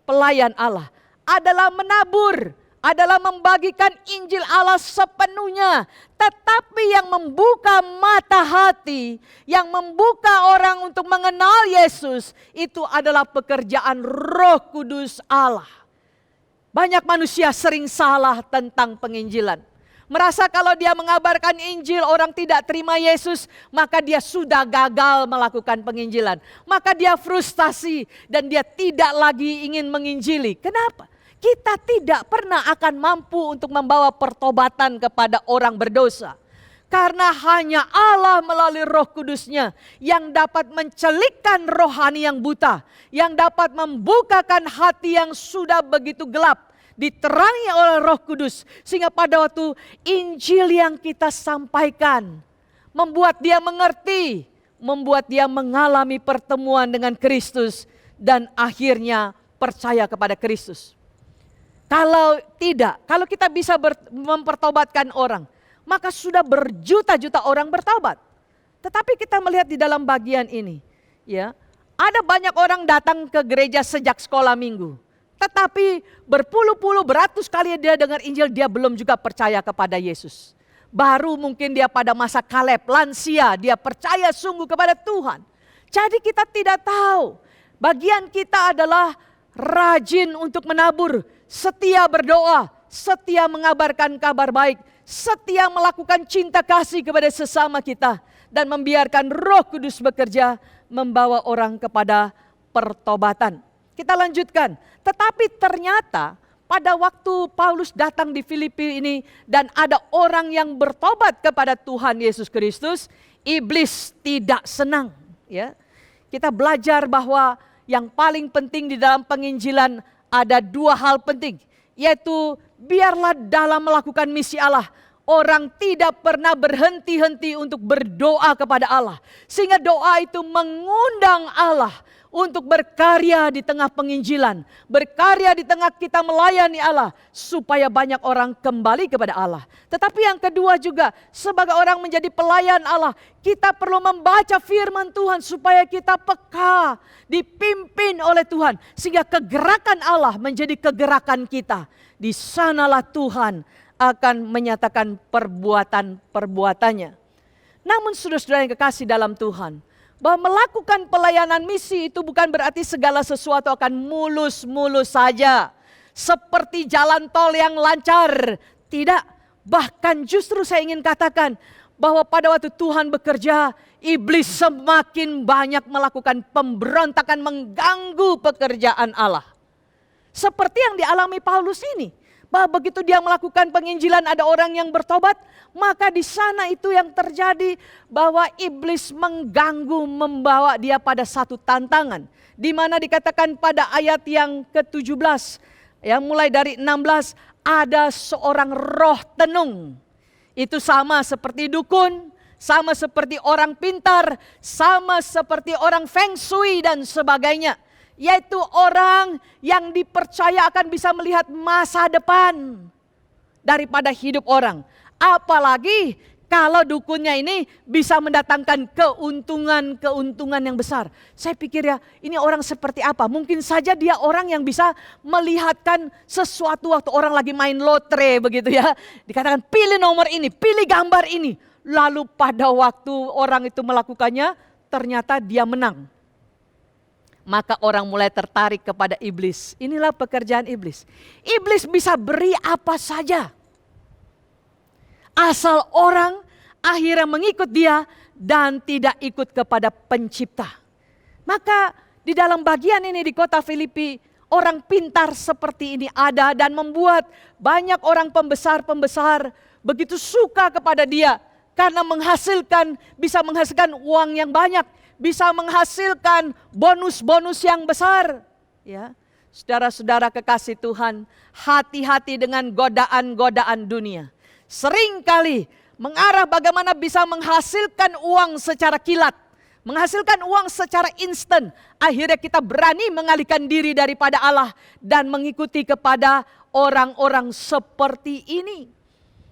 pelayan Allah adalah menabur, adalah membagikan Injil Allah sepenuhnya. Tetapi yang membuka mata hati, yang membuka orang untuk mengenal Yesus, itu adalah pekerjaan Roh Kudus Allah. Banyak manusia sering salah tentang penginjilan. Merasa kalau dia mengabarkan Injil orang tidak terima Yesus, maka dia sudah gagal melakukan penginjilan. Maka dia frustasi dan dia tidak lagi ingin menginjili. Kenapa? Kita tidak pernah akan mampu untuk membawa pertobatan kepada orang berdosa. Karena hanya Allah melalui Roh Kudus-Nya yang dapat mencelikkan rohani yang buta, yang dapat membukakan hati yang sudah begitu gelap, diterangi oleh Roh Kudus, sehingga pada waktu Injil yang kita sampaikan membuat dia mengerti, membuat dia mengalami pertemuan dengan Kristus dan akhirnya percaya kepada Kristus. Kalau tidak, kalau kita bisa mempertobatkan orang, maka sudah berjuta-juta orang bertobat. Tetapi kita melihat di dalam bagian ini, ya, ada banyak orang datang ke gereja sejak sekolah minggu. Tetapi berpuluh-puluh, beratus kali dia dengar Injil, dia belum juga percaya kepada Yesus. Baru mungkin dia pada masa Kaleb, lansia, dia percaya sungguh kepada Tuhan. Jadi kita tidak tahu, bagian kita adalah rajin untuk menabur, setia berdoa, setia mengabarkan kabar baik, setia melakukan cinta kasih kepada sesama kita, dan membiarkan Roh Kudus bekerja membawa orang kepada pertobatan. Kita lanjutkan. Tetapi ternyata pada waktu Paulus datang di Filipi ini dan ada orang yang bertobat kepada Tuhan Yesus Kristus, iblis tidak senang. Ya, kita belajar bahwa yang paling penting di dalam penginjilan ada dua hal penting, yaitu biarlah dalam melakukan misi Allah, orang tidak pernah berhenti-henti untuk berdoa kepada Allah. Sehingga doa itu mengundang Allah untuk berkarya di tengah penginjilan, berkarya di tengah kita melayani Allah, supaya banyak orang kembali kepada Allah. Tetapi yang kedua juga, sebagai orang menjadi pelayan Allah, kita perlu membaca firman Tuhan supaya kita peka, dipimpin oleh Tuhan, sehingga kegerakan Allah menjadi kegerakan kita. Di sanalah Tuhan akan menyatakan perbuatan-perbuatannya. Namun saudara-saudara yang kekasih dalam Tuhan, bahwa melakukan pelayanan misi itu bukan berarti segala sesuatu akan mulus-mulus saja. Seperti jalan tol yang lancar. Tidak, bahkan justru saya ingin katakan bahwa pada waktu Tuhan bekerja, iblis semakin banyak melakukan pemberontakan, mengganggu pekerjaan Allah. Seperti yang dialami Paulus ini. Bahwa begitu dia melakukan penginjilan ada orang yang bertobat, maka di sana itu yang terjadi bahwa iblis mengganggu, membawa dia pada satu tantangan. Di mana dikatakan pada ayat yang ke-17, ya mulai dari 16, ada seorang roh tenung. Itu sama seperti dukun, sama seperti orang pintar, sama seperti orang feng shui dan sebagainya. Yaitu orang yang dipercaya akan bisa melihat masa depan daripada hidup orang. Apalagi kalau dukunnya ini bisa mendatangkan keuntungan yang besar. Saya pikir ya, ini orang seperti apa? Mungkin saja dia orang yang bisa melihatkan sesuatu waktu orang lagi main lotre begitu ya. Dikatakan pilih nomor ini, pilih gambar ini. Lalu pada waktu orang itu melakukannya, ternyata dia menang. Maka orang mulai tertarik kepada iblis. Inilah pekerjaan iblis. Iblis bisa beri apa saja, asal orang akhirnya mengikut dia dan tidak ikut kepada pencipta. Maka di dalam bagian ini di kota Filipi, orang pintar seperti ini ada dan membuat banyak orang pembesar-pembesar begitu suka kepada dia. Karena bisa menghasilkan uang yang banyak, bisa menghasilkan bonus-bonus yang besar. Ya, saudara-saudara kekasih Tuhan, hati-hati dengan godaan-godaan dunia. Seringkali mengarah bagaimana bisa menghasilkan uang secara kilat, menghasilkan uang secara instan. Akhirnya kita berani mengalihkan diri daripada Allah dan mengikuti kepada orang-orang seperti ini,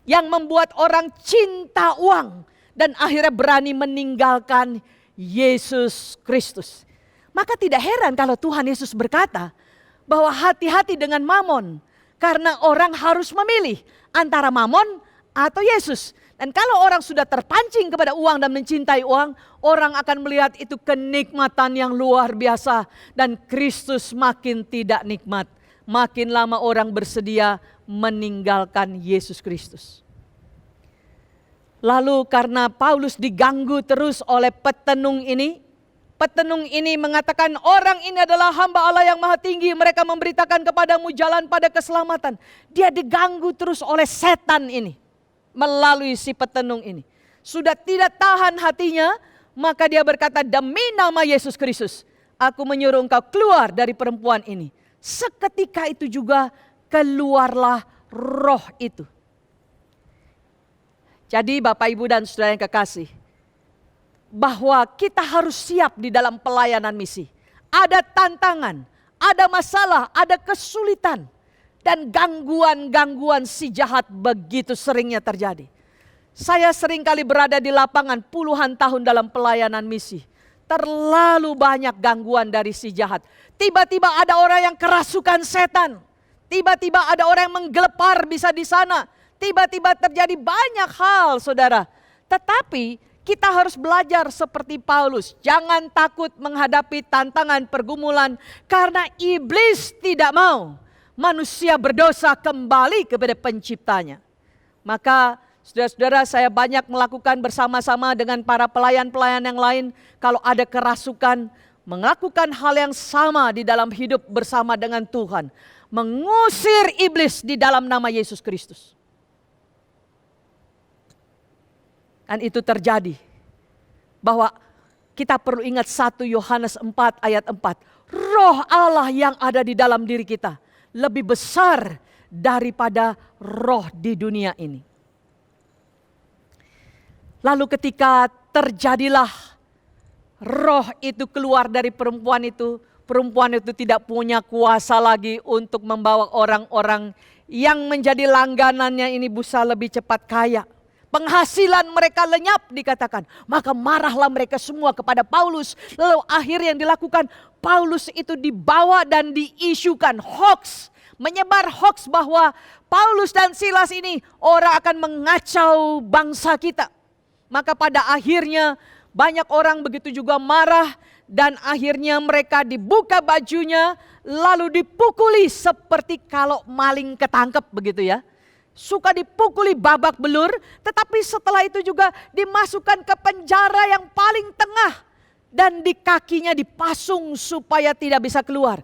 yang membuat orang cinta uang dan akhirnya berani meninggalkan Yesus Kristus. Maka tidak heran kalau Tuhan Yesus berkata bahwa hati-hati dengan mamon, karena orang harus memilih antara mamon atau Yesus. Dan kalau orang sudah terpancing kepada uang dan mencintai uang, orang akan melihat itu kenikmatan yang luar biasa. Dan Kristus makin tidak nikmat. Makin lama orang bersedia meninggalkan Yesus Kristus. Lalu karena Paulus diganggu terus oleh petenung ini mengatakan orang ini adalah hamba Allah yang maha tinggi. Mereka memberitakan kepadamu jalan pada keselamatan. Dia diganggu terus oleh setan ini. Melalui si petenung ini. Sudah tidak tahan hatinya, maka dia berkata, demi nama Yesus Kristus, aku menyuruh engkau keluar dari perempuan ini. Seketika itu juga keluarlah roh itu. Jadi Bapak Ibu dan Saudara yang kekasih, bahwa kita harus siap di dalam pelayanan misi. Ada tantangan, ada masalah, ada kesulitan. Dan gangguan-gangguan si jahat begitu seringnya terjadi. Saya seringkali berada di lapangan puluhan tahun dalam pelayanan misi. Terlalu banyak gangguan dari si jahat. Tiba-tiba ada orang yang kerasukan setan. Tiba-tiba ada orang yang menggelepar bisa di sana. Tiba-tiba terjadi banyak hal, saudara. Tetapi kita harus belajar seperti Paulus. Jangan takut menghadapi tantangan pergumulan. Karena iblis tidak mau manusia berdosa kembali kepada penciptanya. Maka saudara-saudara, saya banyak melakukan bersama-sama dengan para pelayan-pelayan yang lain. Kalau ada kerasukan, melakukan hal yang sama di dalam hidup bersama dengan Tuhan. Mengusir iblis di dalam nama Yesus Kristus. Dan itu terjadi. Bahwa kita perlu ingat 1 Yohanes 4 ayat 4. Roh Allah yang ada di dalam diri kita lebih besar daripada roh di dunia ini. Lalu ketika terjadilah roh itu keluar dari perempuan itu tidak punya kuasa lagi untuk membawa orang-orang yang menjadi langganannya ini bisa lebih cepat kaya. Penghasilan mereka lenyap dikatakan. Maka marahlah mereka semua kepada Paulus. Lalu akhir yang dilakukan, Paulus itu dibawa dan diisukan hoax. Menyebar hoax bahwa Paulus dan Silas ini orang akan mengacau bangsa kita. Maka pada akhirnya banyak orang begitu juga marah. Dan akhirnya mereka dibuka bajunya lalu dipukuli seperti kalau maling ketangkep begitu ya. Suka dipukuli babak belur, tetapi setelah itu juga dimasukkan ke penjara yang paling tengah. Dan di kakinya dipasung supaya tidak bisa keluar.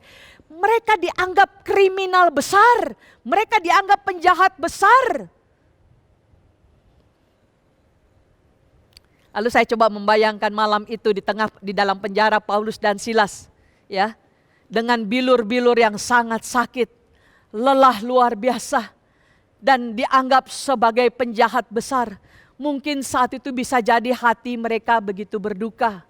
Mereka dianggap kriminal besar, mereka dianggap penjahat besar. Lalu saya coba membayangkan malam itu di dalam penjara Paulus dan Silas. Ya, dengan bilur-bilur yang sangat sakit, lelah luar biasa. Dan dianggap sebagai penjahat besar. Mungkin saat itu bisa jadi hati mereka begitu berduka.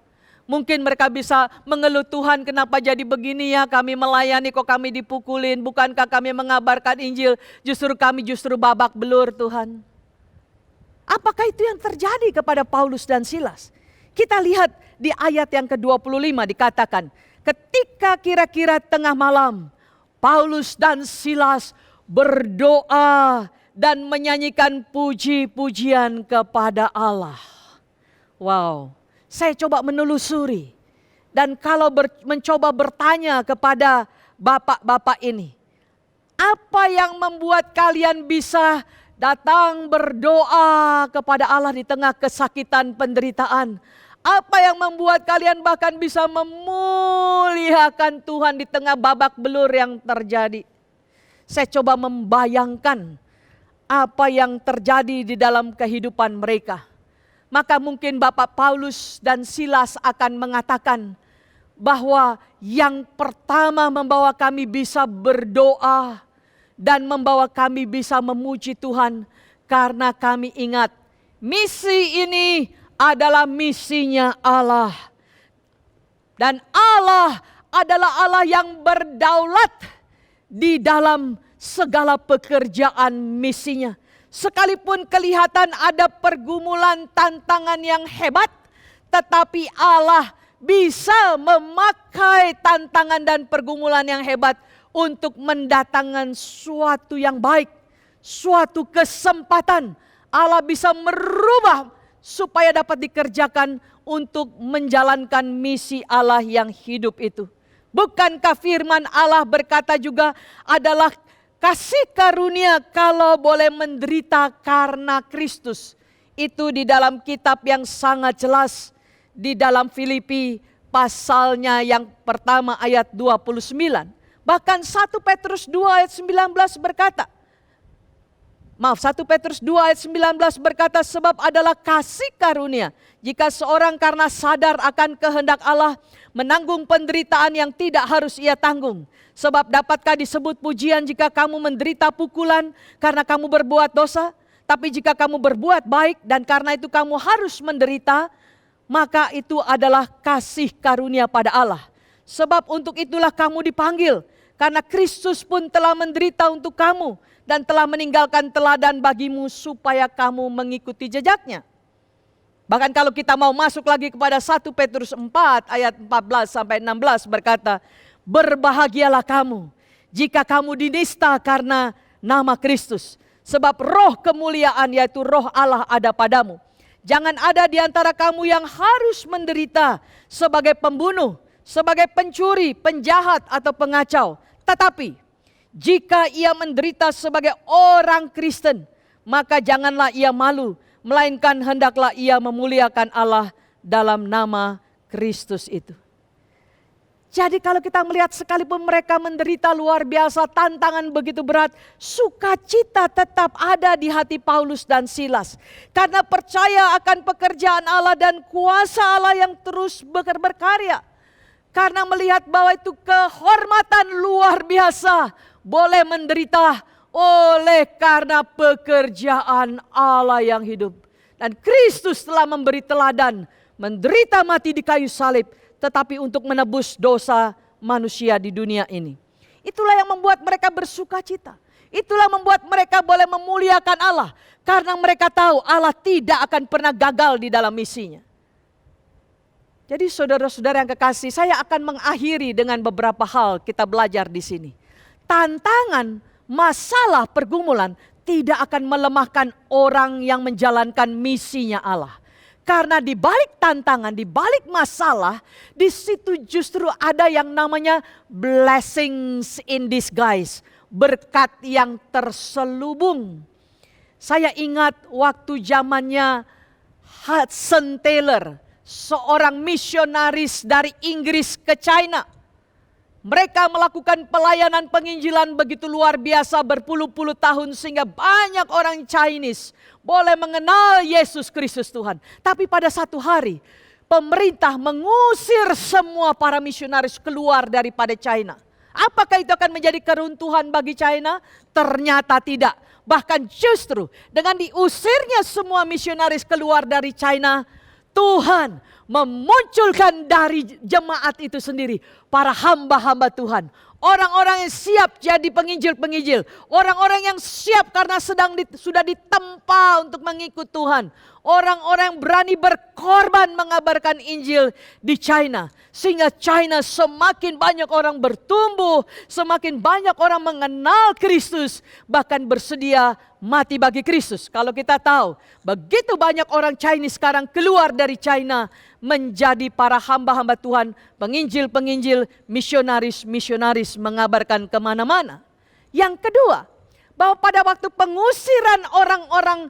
Mungkin mereka bisa mengeluh, Tuhan kenapa jadi begini ya, kami melayani kok kami dipukulin. Bukankah kami mengabarkan Injil, justru kami babak belur Tuhan. Apakah itu yang terjadi kepada Paulus dan Silas? Kita lihat di ayat yang ke-25 dikatakan, ketika kira-kira tengah malam, Paulus dan Silas berdoa dan menyanyikan puji-pujian kepada Allah. Wow, saya coba menelusuri Dan kalau mencoba bertanya kepada bapak-bapak ini, apa yang membuat kalian bisa datang berdoa kepada Allah di tengah kesakitan penderitaan? Apa yang membuat kalian bahkan bisa memuliakan Tuhan di tengah babak belur yang terjadi? Saya coba membayangkan apa yang terjadi di dalam kehidupan mereka. Maka mungkin Bapak Paulus dan Silas akan mengatakan bahwa yang pertama membawa kami bisa berdoa dan membawa kami bisa memuji Tuhan karena kami ingat misi ini adalah misinya Allah. Dan Allah adalah Allah yang berdaulat di dalam segala pekerjaan misinya. Sekalipun kelihatan ada pergumulan tantangan yang hebat, tetapi Allah bisa memakai tantangan dan pergumulan yang hebat untuk mendatangkan suatu yang baik, suatu kesempatan. Allah bisa merubah supaya dapat dikerjakan untuk menjalankan misi Allah yang hidup itu. Bukankah firman Allah berkata juga adalah kasih karunia kalau boleh menderita karena Kristus. Itu di dalam kitab yang sangat jelas. Di dalam Filipi pasalnya yang pertama ayat 29. Bahkan 1 Petrus 2 ayat 19 berkata. 1 Petrus 2 ayat 19 berkata, sebab adalah kasih karunia jika seorang karena sadar akan kehendak Allah menanggung penderitaan yang tidak harus ia tanggung. Sebab dapatkah disebut pujian jika kamu menderita pukulan karena kamu berbuat dosa? Tapi jika kamu berbuat baik dan karena itu kamu harus menderita, maka itu adalah kasih karunia pada Allah. Sebab untuk itulah kamu dipanggil, karena Kristus pun telah menderita untuk kamu dan telah meninggalkan teladan bagimu supaya kamu mengikuti jejaknya. Bahkan kalau kita mau masuk lagi kepada 1 Petrus 4 ayat 14 sampai 16 berkata, berbahagialah kamu jika kamu dinista karena nama Kristus, sebab roh kemuliaan yaitu roh Allah ada padamu. Jangan ada di antara kamu yang harus menderita sebagai pembunuh, sebagai pencuri, penjahat atau pengacau. Tetapi jika ia menderita sebagai orang Kristen, maka janganlah ia malu, melainkan hendaklah ia memuliakan Allah dalam nama Kristus itu. Jadi kalau kita melihat sekalipun mereka menderita luar biasa, tantangan begitu berat, sukacita tetap ada di hati Paulus dan Silas. Karena percaya akan pekerjaan Allah dan kuasa Allah yang terus berkarya. Karena melihat bahwa itu kehormatan luar biasa, boleh menderita oleh karena pekerjaan Allah yang hidup. Dan Kristus telah memberi teladan, menderita mati di kayu salib, tetapi untuk menebus dosa manusia di dunia ini. Itulah yang membuat mereka bersuka cita. Itulah membuat mereka boleh memuliakan Allah. Karena mereka tahu Allah tidak akan pernah gagal di dalam misinya. Jadi saudara-saudara yang kekasih, saya akan mengakhiri dengan beberapa hal kita belajar di sini. Tantangan, masalah, pergumulan tidak akan melemahkan orang yang menjalankan misinya Allah. Karena di balik tantangan, di balik masalah, di situ justru ada yang namanya blessings in disguise, berkat yang terselubung. Saya ingat waktu zamannya Hudson Taylor, seorang misionaris dari Inggris ke China. Mereka melakukan pelayanan penginjilan begitu luar biasa berpuluh-puluh tahun sehingga banyak orang Chinese boleh mengenal Yesus Kristus Tuhan. Tapi pada satu hari pemerintah mengusir semua para misionaris keluar daripada China. Apakah itu akan menjadi keruntuhan bagi China? Ternyata tidak. Bahkan justru dengan diusirnya semua misionaris keluar dari China, Tuhan memunculkan dari jemaat itu sendiri para hamba-hamba Tuhan. Orang-orang yang siap jadi penginjil-penginjil. Orang-orang yang siap karena sudah ditempa untuk mengikut Tuhan. Orang-orang yang berani berkorban mengabarkan Injil di China. Sehingga China semakin banyak orang bertumbuh. Semakin banyak orang mengenal Kristus. Bahkan bersedia mati bagi Kristus. Kalau kita tahu begitu banyak orang Chinese sekarang keluar dari China menjadi para hamba-hamba Tuhan, penginjil-penginjil, misionaris-misionaris mengabarkan kemana-mana. Yang kedua, bahwa pada waktu pengusiran orang-orang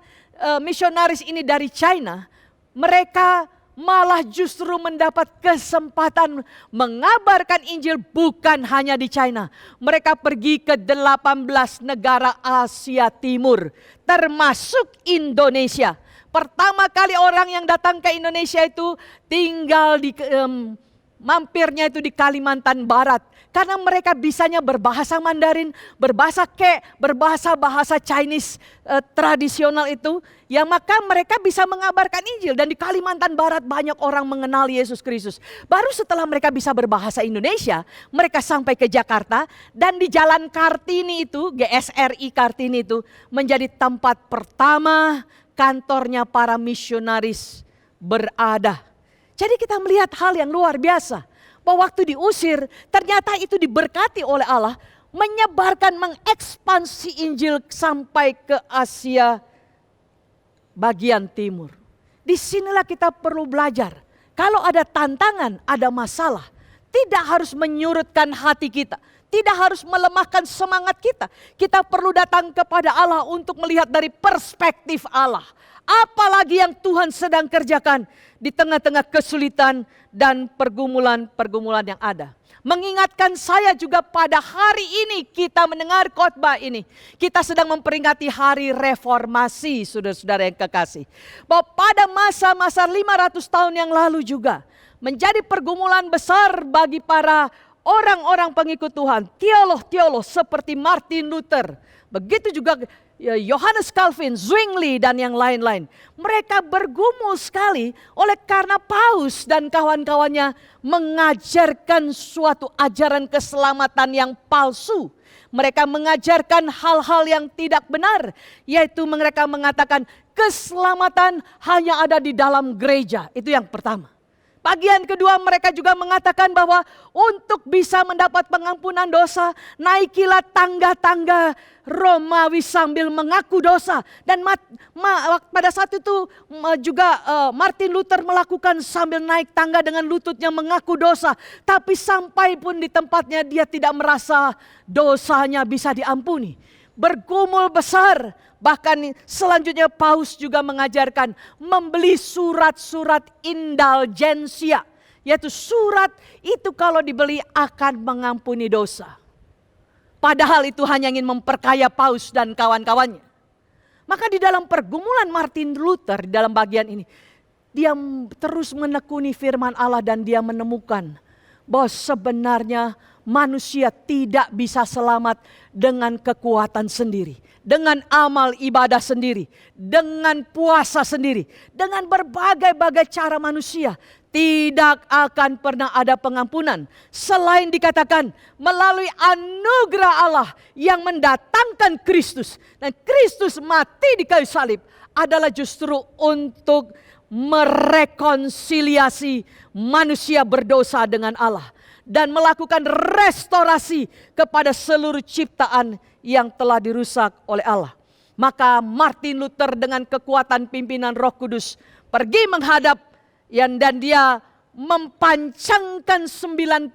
misionaris ini dari China, mereka malah justru mendapat kesempatan mengabarkan Injil bukan hanya di China. Mereka pergi ke 18 negara Asia Timur, termasuk Indonesia. Pertama kali orang yang datang ke Indonesia itu tinggal di mampirnya itu di Kalimantan Barat. Karena mereka bisanya berbahasa Mandarin, berbahasa berbahasa Chinese tradisional itu. Ya maka mereka bisa mengabarkan Injil. Dan di Kalimantan Barat banyak orang mengenal Yesus Kristus. Baru setelah mereka bisa berbahasa Indonesia, mereka sampai ke Jakarta. Dan di Jalan Kartini itu, GSRI Kartini itu menjadi tempat pertama kantornya para misionaris berada. Jadi kita melihat hal yang luar biasa. Bahwa waktu diusir, ternyata itu diberkati oleh Allah, menyebarkan, mengekspansi Injil sampai ke Asia bagian timur. Disinilah kita perlu belajar. Kalau ada tantangan, ada masalah, tidak harus menyurutkan hati kita. Tidak harus melemahkan semangat kita. Kita perlu datang kepada Allah untuk melihat dari perspektif Allah. Apalagi yang Tuhan sedang kerjakan di tengah-tengah kesulitan dan pergumulan-pergumulan yang ada. Mengingatkan saya juga pada hari ini kita mendengar khotbah ini. Kita sedang memperingati hari reformasi, saudara-saudara yang kekasih. Bahwa pada masa-masa 500 tahun yang lalu juga menjadi pergumulan besar bagi para orang-orang pengikut Tuhan. Teolog-teolog seperti Martin Luther. Begitu juga Johannes Calvin, Zwingli dan yang lain-lain. Mereka bergumul sekali oleh karena Paus dan kawan-kawannya mengajarkan suatu ajaran keselamatan yang palsu. Mereka mengajarkan hal-hal yang tidak benar, yaitu mereka mengatakan keselamatan hanya ada di dalam gereja. Itu yang pertama. Bagian kedua mereka juga mengatakan bahwa untuk bisa mendapat pengampunan dosa, naikilah tangga-tangga Romawi sambil mengaku dosa. Dan pada saat itu juga Martin Luther melakukan sambil naik tangga dengan lututnya mengaku dosa. Tapi sampai pun di tempatnya dia tidak merasa dosanya bisa diampuni. Bergumul besar. Bahkan selanjutnya Paus juga mengajarkan membeli surat-surat indulgensia. Yaitu surat itu kalau dibeli akan mengampuni dosa. Padahal itu hanya ingin memperkaya Paus dan kawan-kawannya. Maka di dalam pergumulan Martin Luther di dalam bagian ini. Dia terus menekuni firman Allah dan dia menemukan bahwa sebenarnya manusia tidak bisa selamat dengan kekuatan sendiri. Dengan amal ibadah sendiri. Dengan puasa sendiri. Dengan berbagai-bagai cara manusia. Tidak akan pernah ada pengampunan. Selain dikatakan melalui anugerah Allah yang mendatangkan Kristus. Dan Kristus mati di kayu salib adalah justru untuk merekonsiliasi manusia berdosa dengan Allah. Dan melakukan restorasi kepada seluruh ciptaan yang telah dirusak oleh Allah. Maka Martin Luther dengan kekuatan pimpinan Roh Kudus pergi menghadap dan dia mempancangkan 95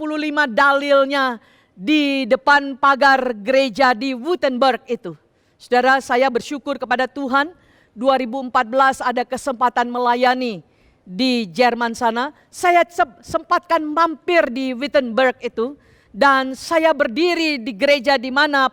dalilnya di depan pagar gereja di Wittenberg itu. Saudara, saya bersyukur kepada Tuhan 2014 ada kesempatan melayani di Jerman sana. Saya sempatkan mampir di Wittenberg itu. Dan saya berdiri di gereja di mana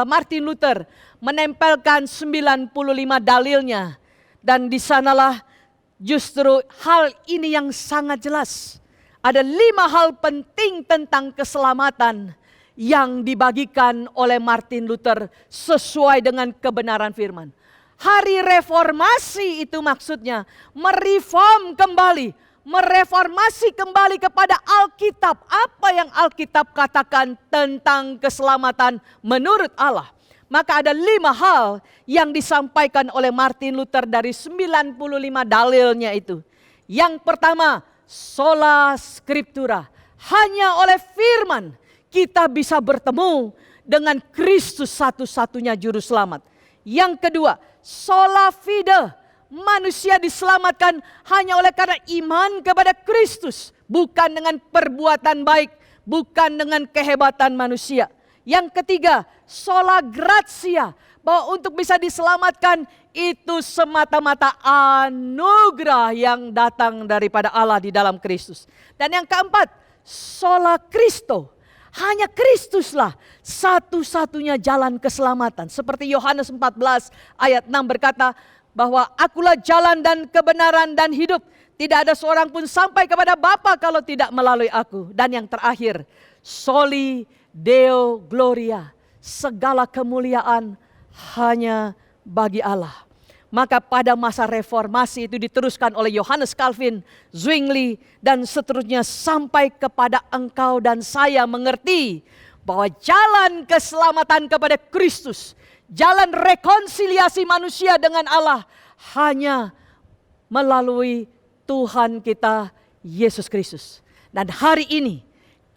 Martin Luther menempelkan 95 dalilnya. Dan di sanalah justru hal ini yang sangat jelas. Ada 5 hal penting tentang keselamatan yang dibagikan oleh Martin Luther sesuai dengan kebenaran firman. Hari reformasi itu maksudnya mereform kembali. Mereformasi kembali kepada Alkitab. Apa yang Alkitab katakan tentang keselamatan menurut Allah. Maka ada 5 hal yang disampaikan oleh Martin Luther dari 95 dalilnya itu. Yang pertama, sola scriptura. Hanya oleh firman kita bisa bertemu dengan Kristus satu-satunya juru selamat. Yang kedua, sola fide. manusia diselamatkan hanya oleh karena iman kepada Kristus, bukan dengan perbuatan baik, bukan dengan kehebatan manusia. Yang ketiga, sola gratia, bahwa untuk bisa diselamatkan itu semata-mata anugerah yang datang daripada Allah di dalam Kristus. Dan yang keempat, sola Christo, hanya Kristuslah satu-satunya jalan keselamatan. Seperti Yohanes 14 ayat 6 berkata bahwa akulah jalan dan kebenaran dan hidup. Tidak ada seorang pun sampai kepada Bapa kalau tidak melalui aku. Dan yang terakhir, soli Deo Gloria, segala kemuliaan hanya bagi Allah. Maka pada masa reformasi itu diteruskan oleh Johannes Calvin, Zwingli, dan seterusnya sampai kepada engkau dan saya mengerti bahwa jalan keselamatan kepada Kristus, jalan rekonsiliasi manusia dengan Allah hanya melalui Tuhan kita Yesus Kristus. Dan hari ini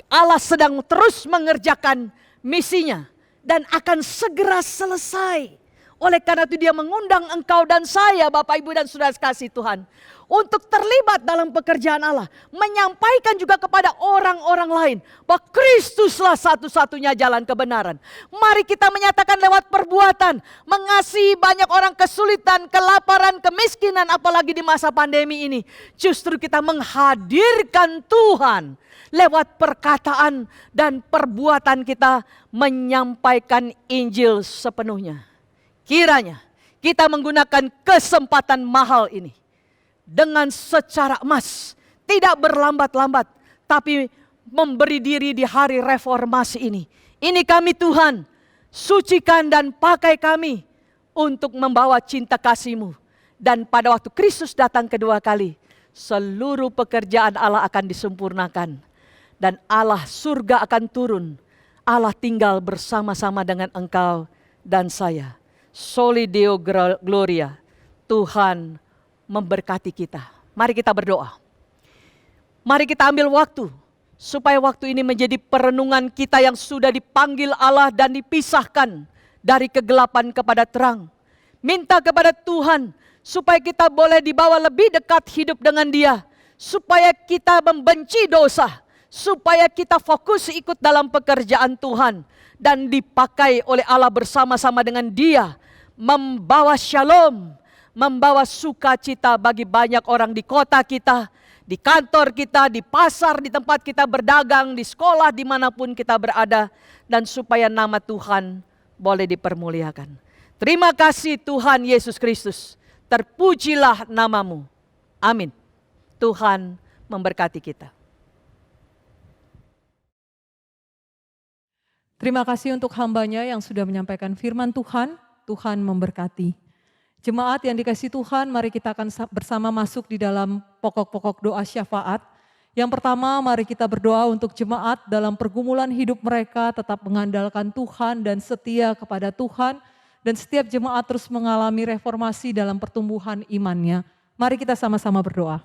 Allah sedang terus mengerjakan misinya dan akan segera selesai. Oleh karena itu dia mengundang engkau dan saya, Bapak, Ibu, dan Saudara kasih Tuhan, untuk terlibat dalam pekerjaan Allah. Menyampaikan juga kepada orang-orang lain bahwa Kristuslah satu-satunya jalan kebenaran. Mari kita menyatakan lewat perbuatan, mengasihi banyak orang kesulitan, kelaparan, kemiskinan, apalagi di masa pandemi ini. Justru kita menghadirkan Tuhan lewat perkataan dan perbuatan kita menyampaikan Injil sepenuhnya. Kiranya kita menggunakan kesempatan mahal ini dengan secara emas, tidak berlambat-lambat, tapi memberi diri di hari reformasi ini. Ini kami Tuhan, sucikan dan pakai kami untuk membawa cinta kasih-Mu. Dan pada waktu Kristus datang kedua kali, seluruh pekerjaan Allah akan disempurnakan. Dan Allah surga akan turun, Allah tinggal bersama-sama dengan engkau dan saya. Soli Deo Gloria, Tuhan memberkati kita. Mari kita berdoa. Mari kita ambil waktu, supaya waktu ini menjadi perenungan kita yang sudah dipanggil Allah dan dipisahkan dari kegelapan kepada terang. Minta kepada Tuhan, supaya kita boleh dibawa lebih dekat hidup dengan Dia. Supaya kita membenci dosa, supaya kita fokus ikut dalam pekerjaan Tuhan. Dan dipakai oleh Allah bersama-sama dengan Dia, membawa shalom, membawa sukacita bagi banyak orang di kota kita, di kantor kita, di pasar, di tempat kita berdagang, di sekolah, dimanapun kita berada, dan supaya nama Tuhan boleh dipermuliakan. Terima kasih Tuhan Yesus Kristus, terpujilah nama-Mu. Amin. Tuhan memberkati kita.
Terima kasih untuk hamba-Nya yang sudah menyampaikan firman Tuhan. Tuhan memberkati. Jemaat yang dikasihi Tuhan, mari kita akan bersama masuk di dalam pokok-pokok doa syafaat. Yang pertama, mari kita berdoa untuk jemaat dalam pergumulan hidup mereka tetap mengandalkan Tuhan dan setia kepada Tuhan. Dan setiap jemaat terus mengalami reformasi dalam pertumbuhan imannya. Mari kita sama-sama berdoa.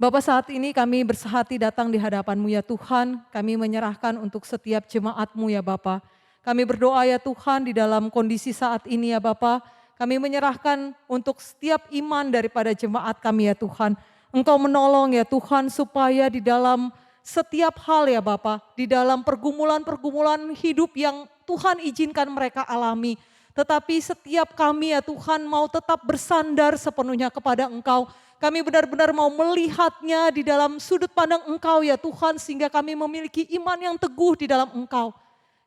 Bapa, saat ini kami bersehati datang di hadapan-Mu ya Tuhan. Kami menyerahkan untuk setiap jemaat-Mu ya Bapa. Kami berdoa ya Tuhan di dalam kondisi saat ini ya Bapa. Kami menyerahkan untuk setiap iman daripada jemaat kami ya Tuhan. Engkau menolong ya Tuhan supaya di dalam setiap hal ya Bapa. Di dalam pergumulan-pergumulan hidup yang Tuhan izinkan mereka alami. Tetapi setiap kami ya Tuhan mau tetap bersandar sepenuhnya kepada Engkau. Kami benar-benar mau melihatnya di dalam sudut pandang Engkau ya Tuhan. Sehingga kami memiliki iman yang teguh di dalam Engkau.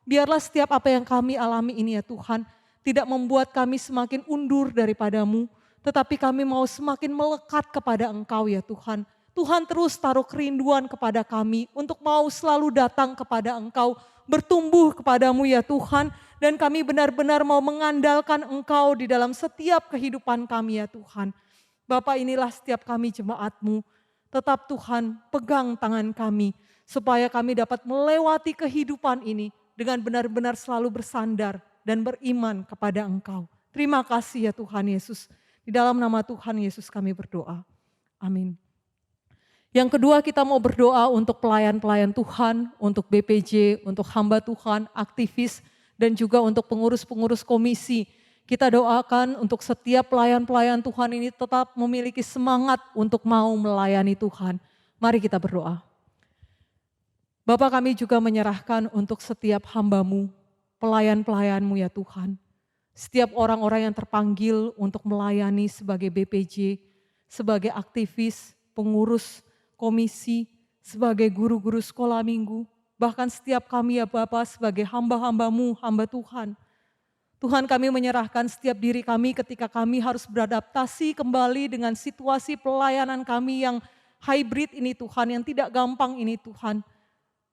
Biarlah setiap apa yang kami alami ini ya Tuhan, tidak membuat kami semakin undur daripada-Mu, tetapi kami mau semakin melekat kepada Engkau ya Tuhan. Tuhan terus taruh kerinduan kepada kami untuk mau selalu datang kepada Engkau, bertumbuh kepada-Mu ya Tuhan, dan kami benar-benar mau mengandalkan Engkau di dalam setiap kehidupan kami ya Tuhan. Bapa, inilah setiap kami jemaat-Mu, tetap Tuhan pegang tangan kami, supaya kami dapat melewati kehidupan ini, dengan benar-benar selalu bersandar dan beriman kepada Engkau. Terima kasih ya Tuhan Yesus. Di dalam nama Tuhan Yesus kami berdoa. Amin. Yang kedua, kita mau berdoa untuk pelayan-pelayan Tuhan, untuk BPJ, untuk hamba Tuhan, aktivis, dan juga untuk pengurus-pengurus komisi Kita doakan untuk setiap pelayan-pelayan Tuhan ini tetap memiliki semangat untuk mau melayani Tuhan. Mari kita berdoa. Bapa, kami juga menyerahkan untuk setiap hamba-Mu, pelayan-pelayan-Mu ya Tuhan. Setiap orang-orang yang terpanggil untuk melayani sebagai BPJ, sebagai aktivis, pengurus, komisi, sebagai guru-guru sekolah minggu, bahkan setiap kami ya Bapa sebagai hamba-hamba-Mu, hamba Tuhan. Tuhan, kami menyerahkan setiap diri kami ketika kami harus beradaptasi kembali dengan situasi pelayanan kami yang hybrid ini Tuhan, yang tidak gampang ini Tuhan.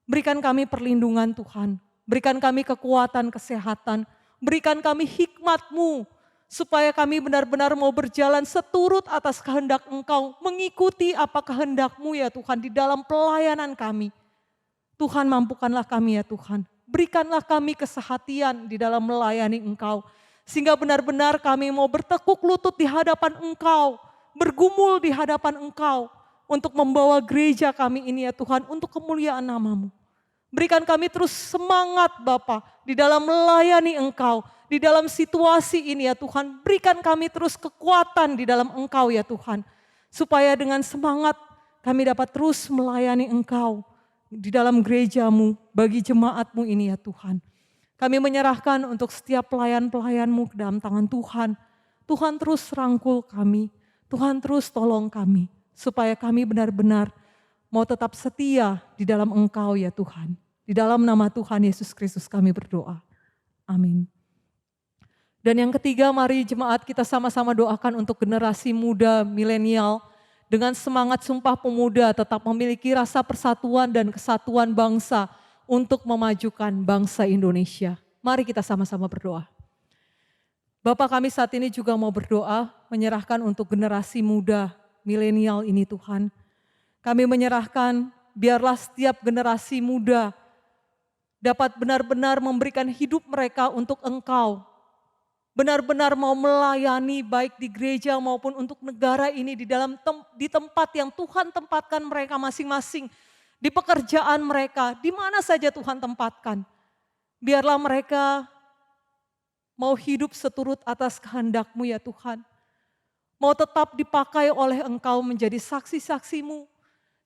Berikan kami perlindungan Tuhan, berikan kami kekuatan kesehatan, berikan kami hikmat-Mu, supaya kami benar-benar mau berjalan seturut atas kehendak Engkau, mengikuti apa kehendak-Mu ya Tuhan di dalam pelayanan kami. Tuhan, mampukanlah kami ya Tuhan. Berikanlah kami kesehatian di dalam melayani Engkau. Sehingga benar-benar kami mau bertekuk lutut di hadapan Engkau. Bergumul di hadapan Engkau. Untuk membawa gereja kami ini ya Tuhan, untuk kemuliaan nama-Mu. Berikan kami terus semangat Bapa di dalam melayani Engkau. Di dalam situasi ini ya Tuhan, berikan kami terus kekuatan di dalam Engkau ya Tuhan. Supaya dengan semangat kami dapat terus melayani Engkau. Di dalam gereja-Mu, bagi jemaat-Mu ini ya Tuhan. Kami menyerahkan untuk setiap pelayan-pelayan-Mu ke dalam tangan Tuhan. Tuhan terus rangkul kami, Tuhan terus tolong kami. Supaya kami benar-benar mau tetap setia di dalam Engkau ya Tuhan. Di dalam nama Tuhan Yesus Kristus kami berdoa. Amin. Dan yang ketiga, mari jemaat kita sama-sama doakan untuk generasi muda milenial. Dengan semangat Sumpah Pemuda tetap memiliki rasa persatuan dan kesatuan bangsa untuk memajukan bangsa Indonesia. Mari kita sama-sama berdoa. Bapa, kami saat ini juga mau berdoa menyerahkan untuk generasi muda milenial ini Tuhan. Kami menyerahkan biarlah setiap generasi muda dapat benar-benar memberikan hidup mereka untuk Engkau. Benar-benar mau melayani baik di gereja maupun untuk negara ini di tempat yang Tuhan tempatkan mereka masing-masing. Di pekerjaan mereka, di mana saja Tuhan tempatkan. Biarlah mereka mau hidup seturut atas kehendak-Mu ya Tuhan. Mau tetap dipakai oleh Engkau menjadi saksi-saksi-Mu.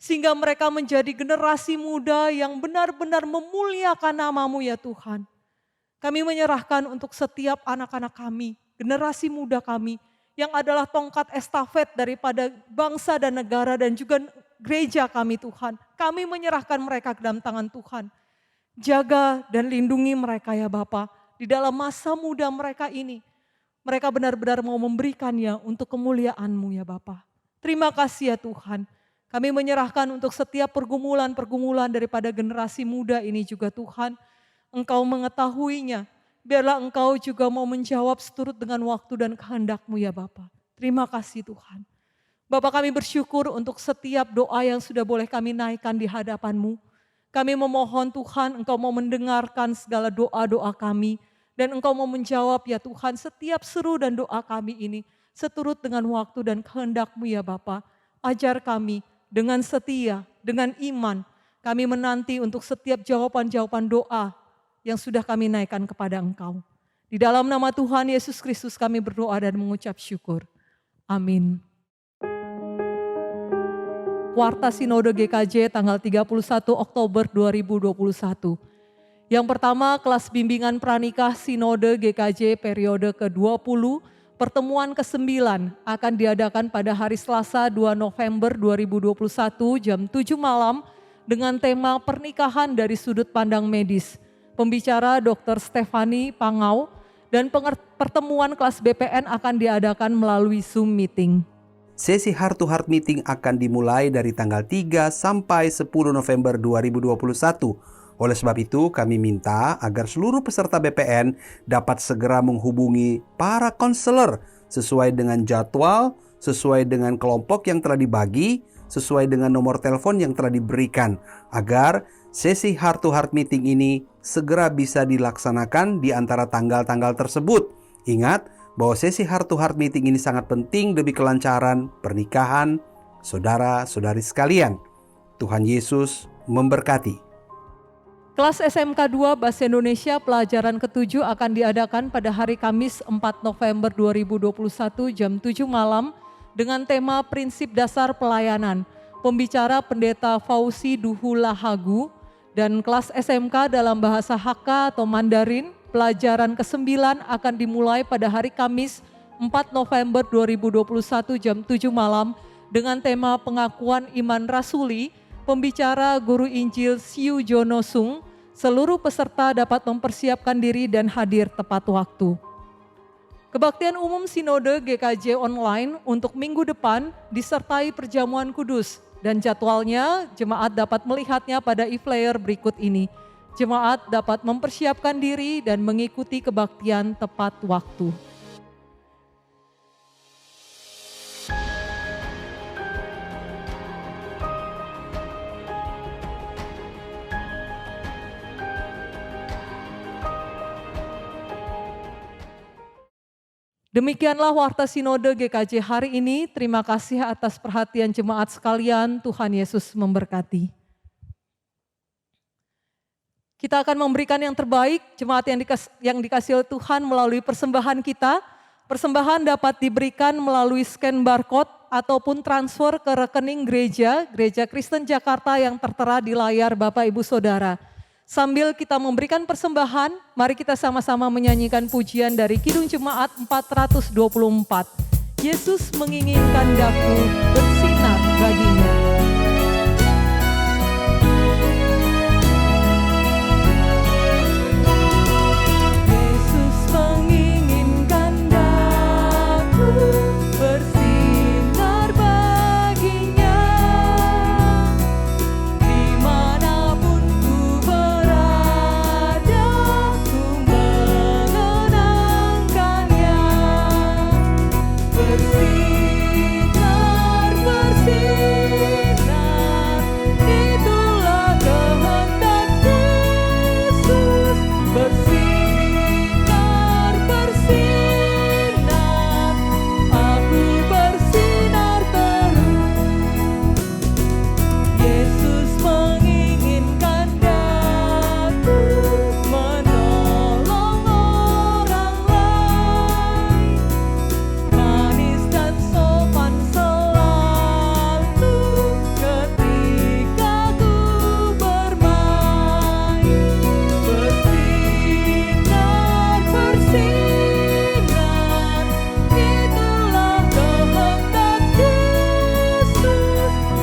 Sehingga mereka menjadi generasi muda yang benar-benar memuliakan nama-Mu ya Tuhan. Kami menyerahkan untuk setiap anak-anak kami, generasi muda kami, yang adalah tongkat estafet daripada bangsa dan negara dan juga gereja kami Tuhan. Kami menyerahkan mereka ke dalam tangan Tuhan. Jaga dan lindungi mereka ya Bapa, di dalam masa muda mereka ini. Mereka benar-benar mau memberikannya untuk kemuliaan-Mu ya Bapa. Terima kasih ya Tuhan. Kami menyerahkan untuk setiap pergumulan-pergumulan daripada generasi muda ini juga Tuhan. Engkau mengetahuinya, biarlah Engkau juga mau menjawab seturut dengan waktu dan kehendak-Mu ya Bapa. Terima kasih Tuhan. Bapa, kami bersyukur untuk setiap doa yang sudah boleh kami naikkan di hadapan-Mu. Kami memohon Tuhan, Engkau mau mendengarkan segala doa-doa kami. Dan Engkau mau menjawab ya Tuhan setiap seru dan doa kami ini. Seturut dengan waktu dan kehendak-Mu ya Bapa. Ajar kami dengan setia, dengan iman. Kami menanti untuk setiap jawaban-jawaban doa yang sudah kami naikkan kepada Engkau. Di dalam nama Tuhan Yesus Kristus kami berdoa dan mengucap syukur. Amin. Warta Sinode GKJ tanggal 31 Oktober 2021. Yang pertama, kelas bimbingan pranikah Sinode GKJ periode ke-20, pertemuan ke-9 akan diadakan pada hari Selasa 2 November 2021 jam 7 malam dengan tema pernikahan dari sudut pandang medis. Pembicara Dr. Stefani Pangau dan pertemuan kelas BPN akan diadakan melalui Zoom meeting.
Sesi Heart to Heart Meeting akan dimulai dari tanggal 3 sampai 10 November 2021. Oleh sebab itu kami minta agar seluruh peserta BPN dapat segera menghubungi para konselor sesuai dengan jadwal, sesuai dengan kelompok yang telah dibagi, sesuai dengan nomor telepon yang telah diberikan agar sesi Heart to Heart Meeting ini segera bisa dilaksanakan di antara tanggal-tanggal tersebut. Ingat bahwa sesi Heart to Heart Meeting ini sangat penting demi kelancaran pernikahan saudara-saudari sekalian. Tuhan Yesus memberkati.
Kelas SMK 2 Bahasa Indonesia pelajaran ke-7 akan diadakan pada hari Kamis 4 November 2021 jam 7 malam dengan tema Prinsip Dasar Pelayanan. Pembicara Pendeta Fauzi Duhulahagu, dan kelas SMK dalam bahasa Hakka atau Mandarin pelajaran ke-9 akan dimulai pada hari Kamis 4 November 2021 jam 7 malam dengan tema Pengakuan Iman Rasuli. Pembicara Guru Injil Siu Jono Sung. Seluruh peserta dapat mempersiapkan diri dan hadir tepat waktu. Kebaktian umum Sinode GKJ online untuk minggu depan disertai perjamuan kudus, dan jadwalnya jemaat dapat melihatnya pada e-flyer berikut ini. Jemaat dapat mempersiapkan diri dan mengikuti kebaktian tepat waktu. Demikianlah Warta Sinode GKJ hari ini. Terima kasih atas perhatian jemaat sekalian. Tuhan Yesus memberkati. Kita akan memberikan yang terbaik, jemaat yang dikasih oleh Tuhan melalui persembahan kita. Persembahan dapat diberikan melalui scan barcode ataupun transfer ke rekening Gereja Kristen Jakarta yang tertera di layar Bapak Ibu Saudara. Sambil kita memberikan persembahan, mari kita sama-sama menyanyikan pujian dari Kidung Jemaat 424. Yesus menginginkan daku bersinar baginya. Yesus menginginkan daku bersinar baginya. Dimanapun ku berada, ku mengenangkannya. Bersinar, bersinar, itulah kehendak Yesus. Bersinar, bersinar, aku bersinar terus. Yesus menginginkan daku menolong orang lain. Manis dan sopan selalu ketika ku bermain. Bersinar, bersinar, itulah kehendak Yesus.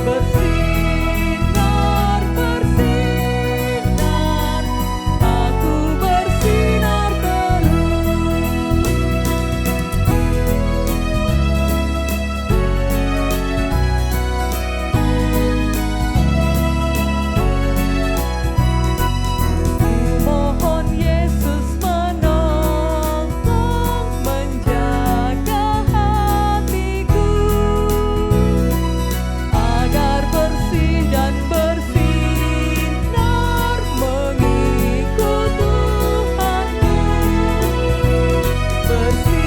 Bersinar, bersinar, aku bersinar terus. Mohon Yesus menolong menjaga hatiku agar bersih dan bersinar mengikut Tuhanku. Bersinar,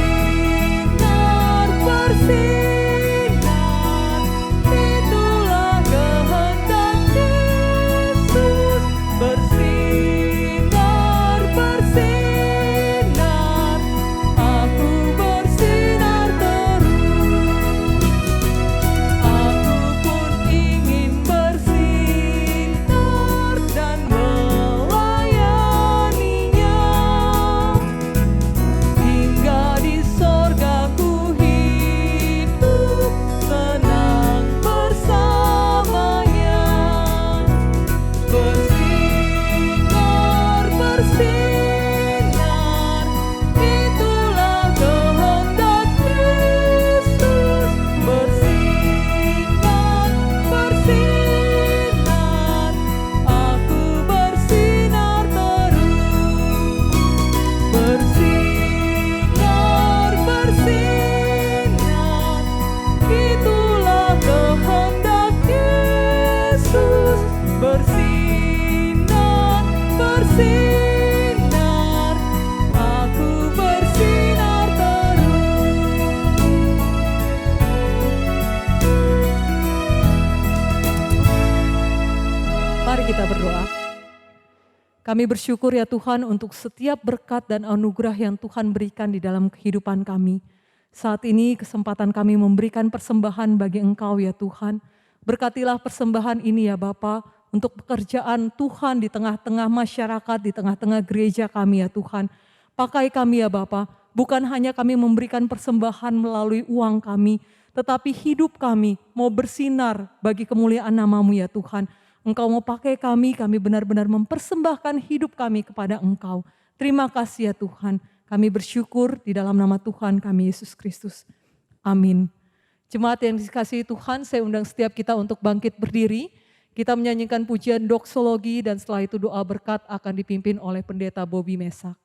bersinar, itulah kehendak Yesus. Bersinar, bersinar, aku bersinar terus. Aku pun ingin bersinar dan melayaninya. Hingga di sorga ku hidup senang bersamanya. Bersinar, bersinar, itulah kehendak Yesus. Bersinar, bersinar, aku bersinar terus. Bersinar, bersinar, itulah kehendak Yesus. Bersinar, bersinar, aku bersinar terus. Mari kita berdoa. Kami bersyukur ya Tuhan untuk setiap berkat dan anugerah yang Tuhan berikan di dalam kehidupan kami. Saat ini kesempatan kami memberikan persembahan bagi Engkau ya Tuhan. Berkatilah persembahan ini ya Bapa untuk pekerjaan Tuhan di tengah-tengah masyarakat, di tengah-tengah gereja kami ya Tuhan. Pakai kami ya Bapa, bukan hanya kami memberikan persembahan melalui uang kami, tetapi hidup kami mau bersinar bagi kemuliaan nama-Mu ya Tuhan. Engkau mau pakai kami benar-benar mempersembahkan hidup kami kepada Engkau. Terima kasih ya Tuhan, kami bersyukur di dalam nama Tuhan kami Yesus Kristus. Amin. Jemaat yang dikasihi Tuhan, saya undang setiap kita untuk bangkit berdiri. Kita menyanyikan pujian doksologi dan setelah itu doa berkat akan dipimpin oleh Pendeta Bobby Mesak.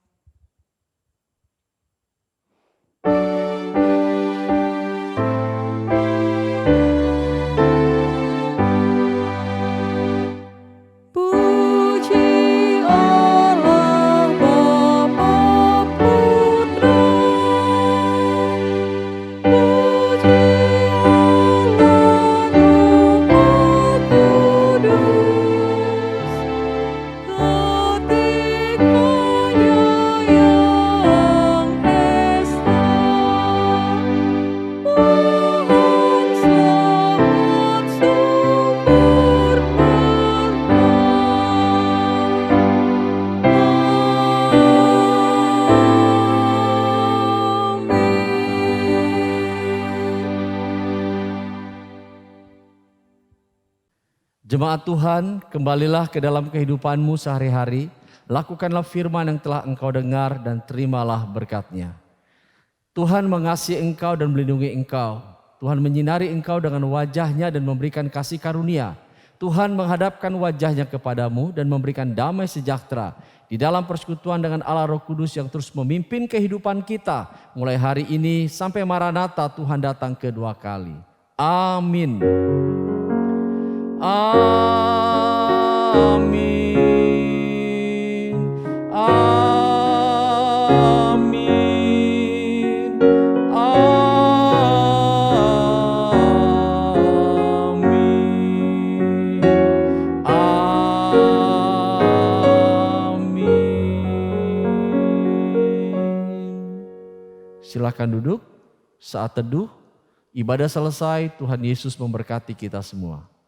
Jemaat Tuhan, kembalilah ke dalam kehidupanmu sehari-hari, lakukanlah firman yang telah engkau dengar dan terimalah berkat-Nya. Tuhan mengasihi engkau dan melindungi engkau. Tuhan menyinari engkau dengan wajah-Nya dan memberikan kasih karunia. Tuhan menghadapkan wajah-Nya kepadamu dan memberikan damai sejahtera di dalam persekutuan dengan Allah Roh Kudus yang terus memimpin kehidupan kita mulai hari ini sampai Maranatha Tuhan datang kedua kali. Amin. Amin. Amin. Amin. Amin. Silakan duduk. Saat teduh, ibadah selesai, Tuhan Yesus memberkati kita semua.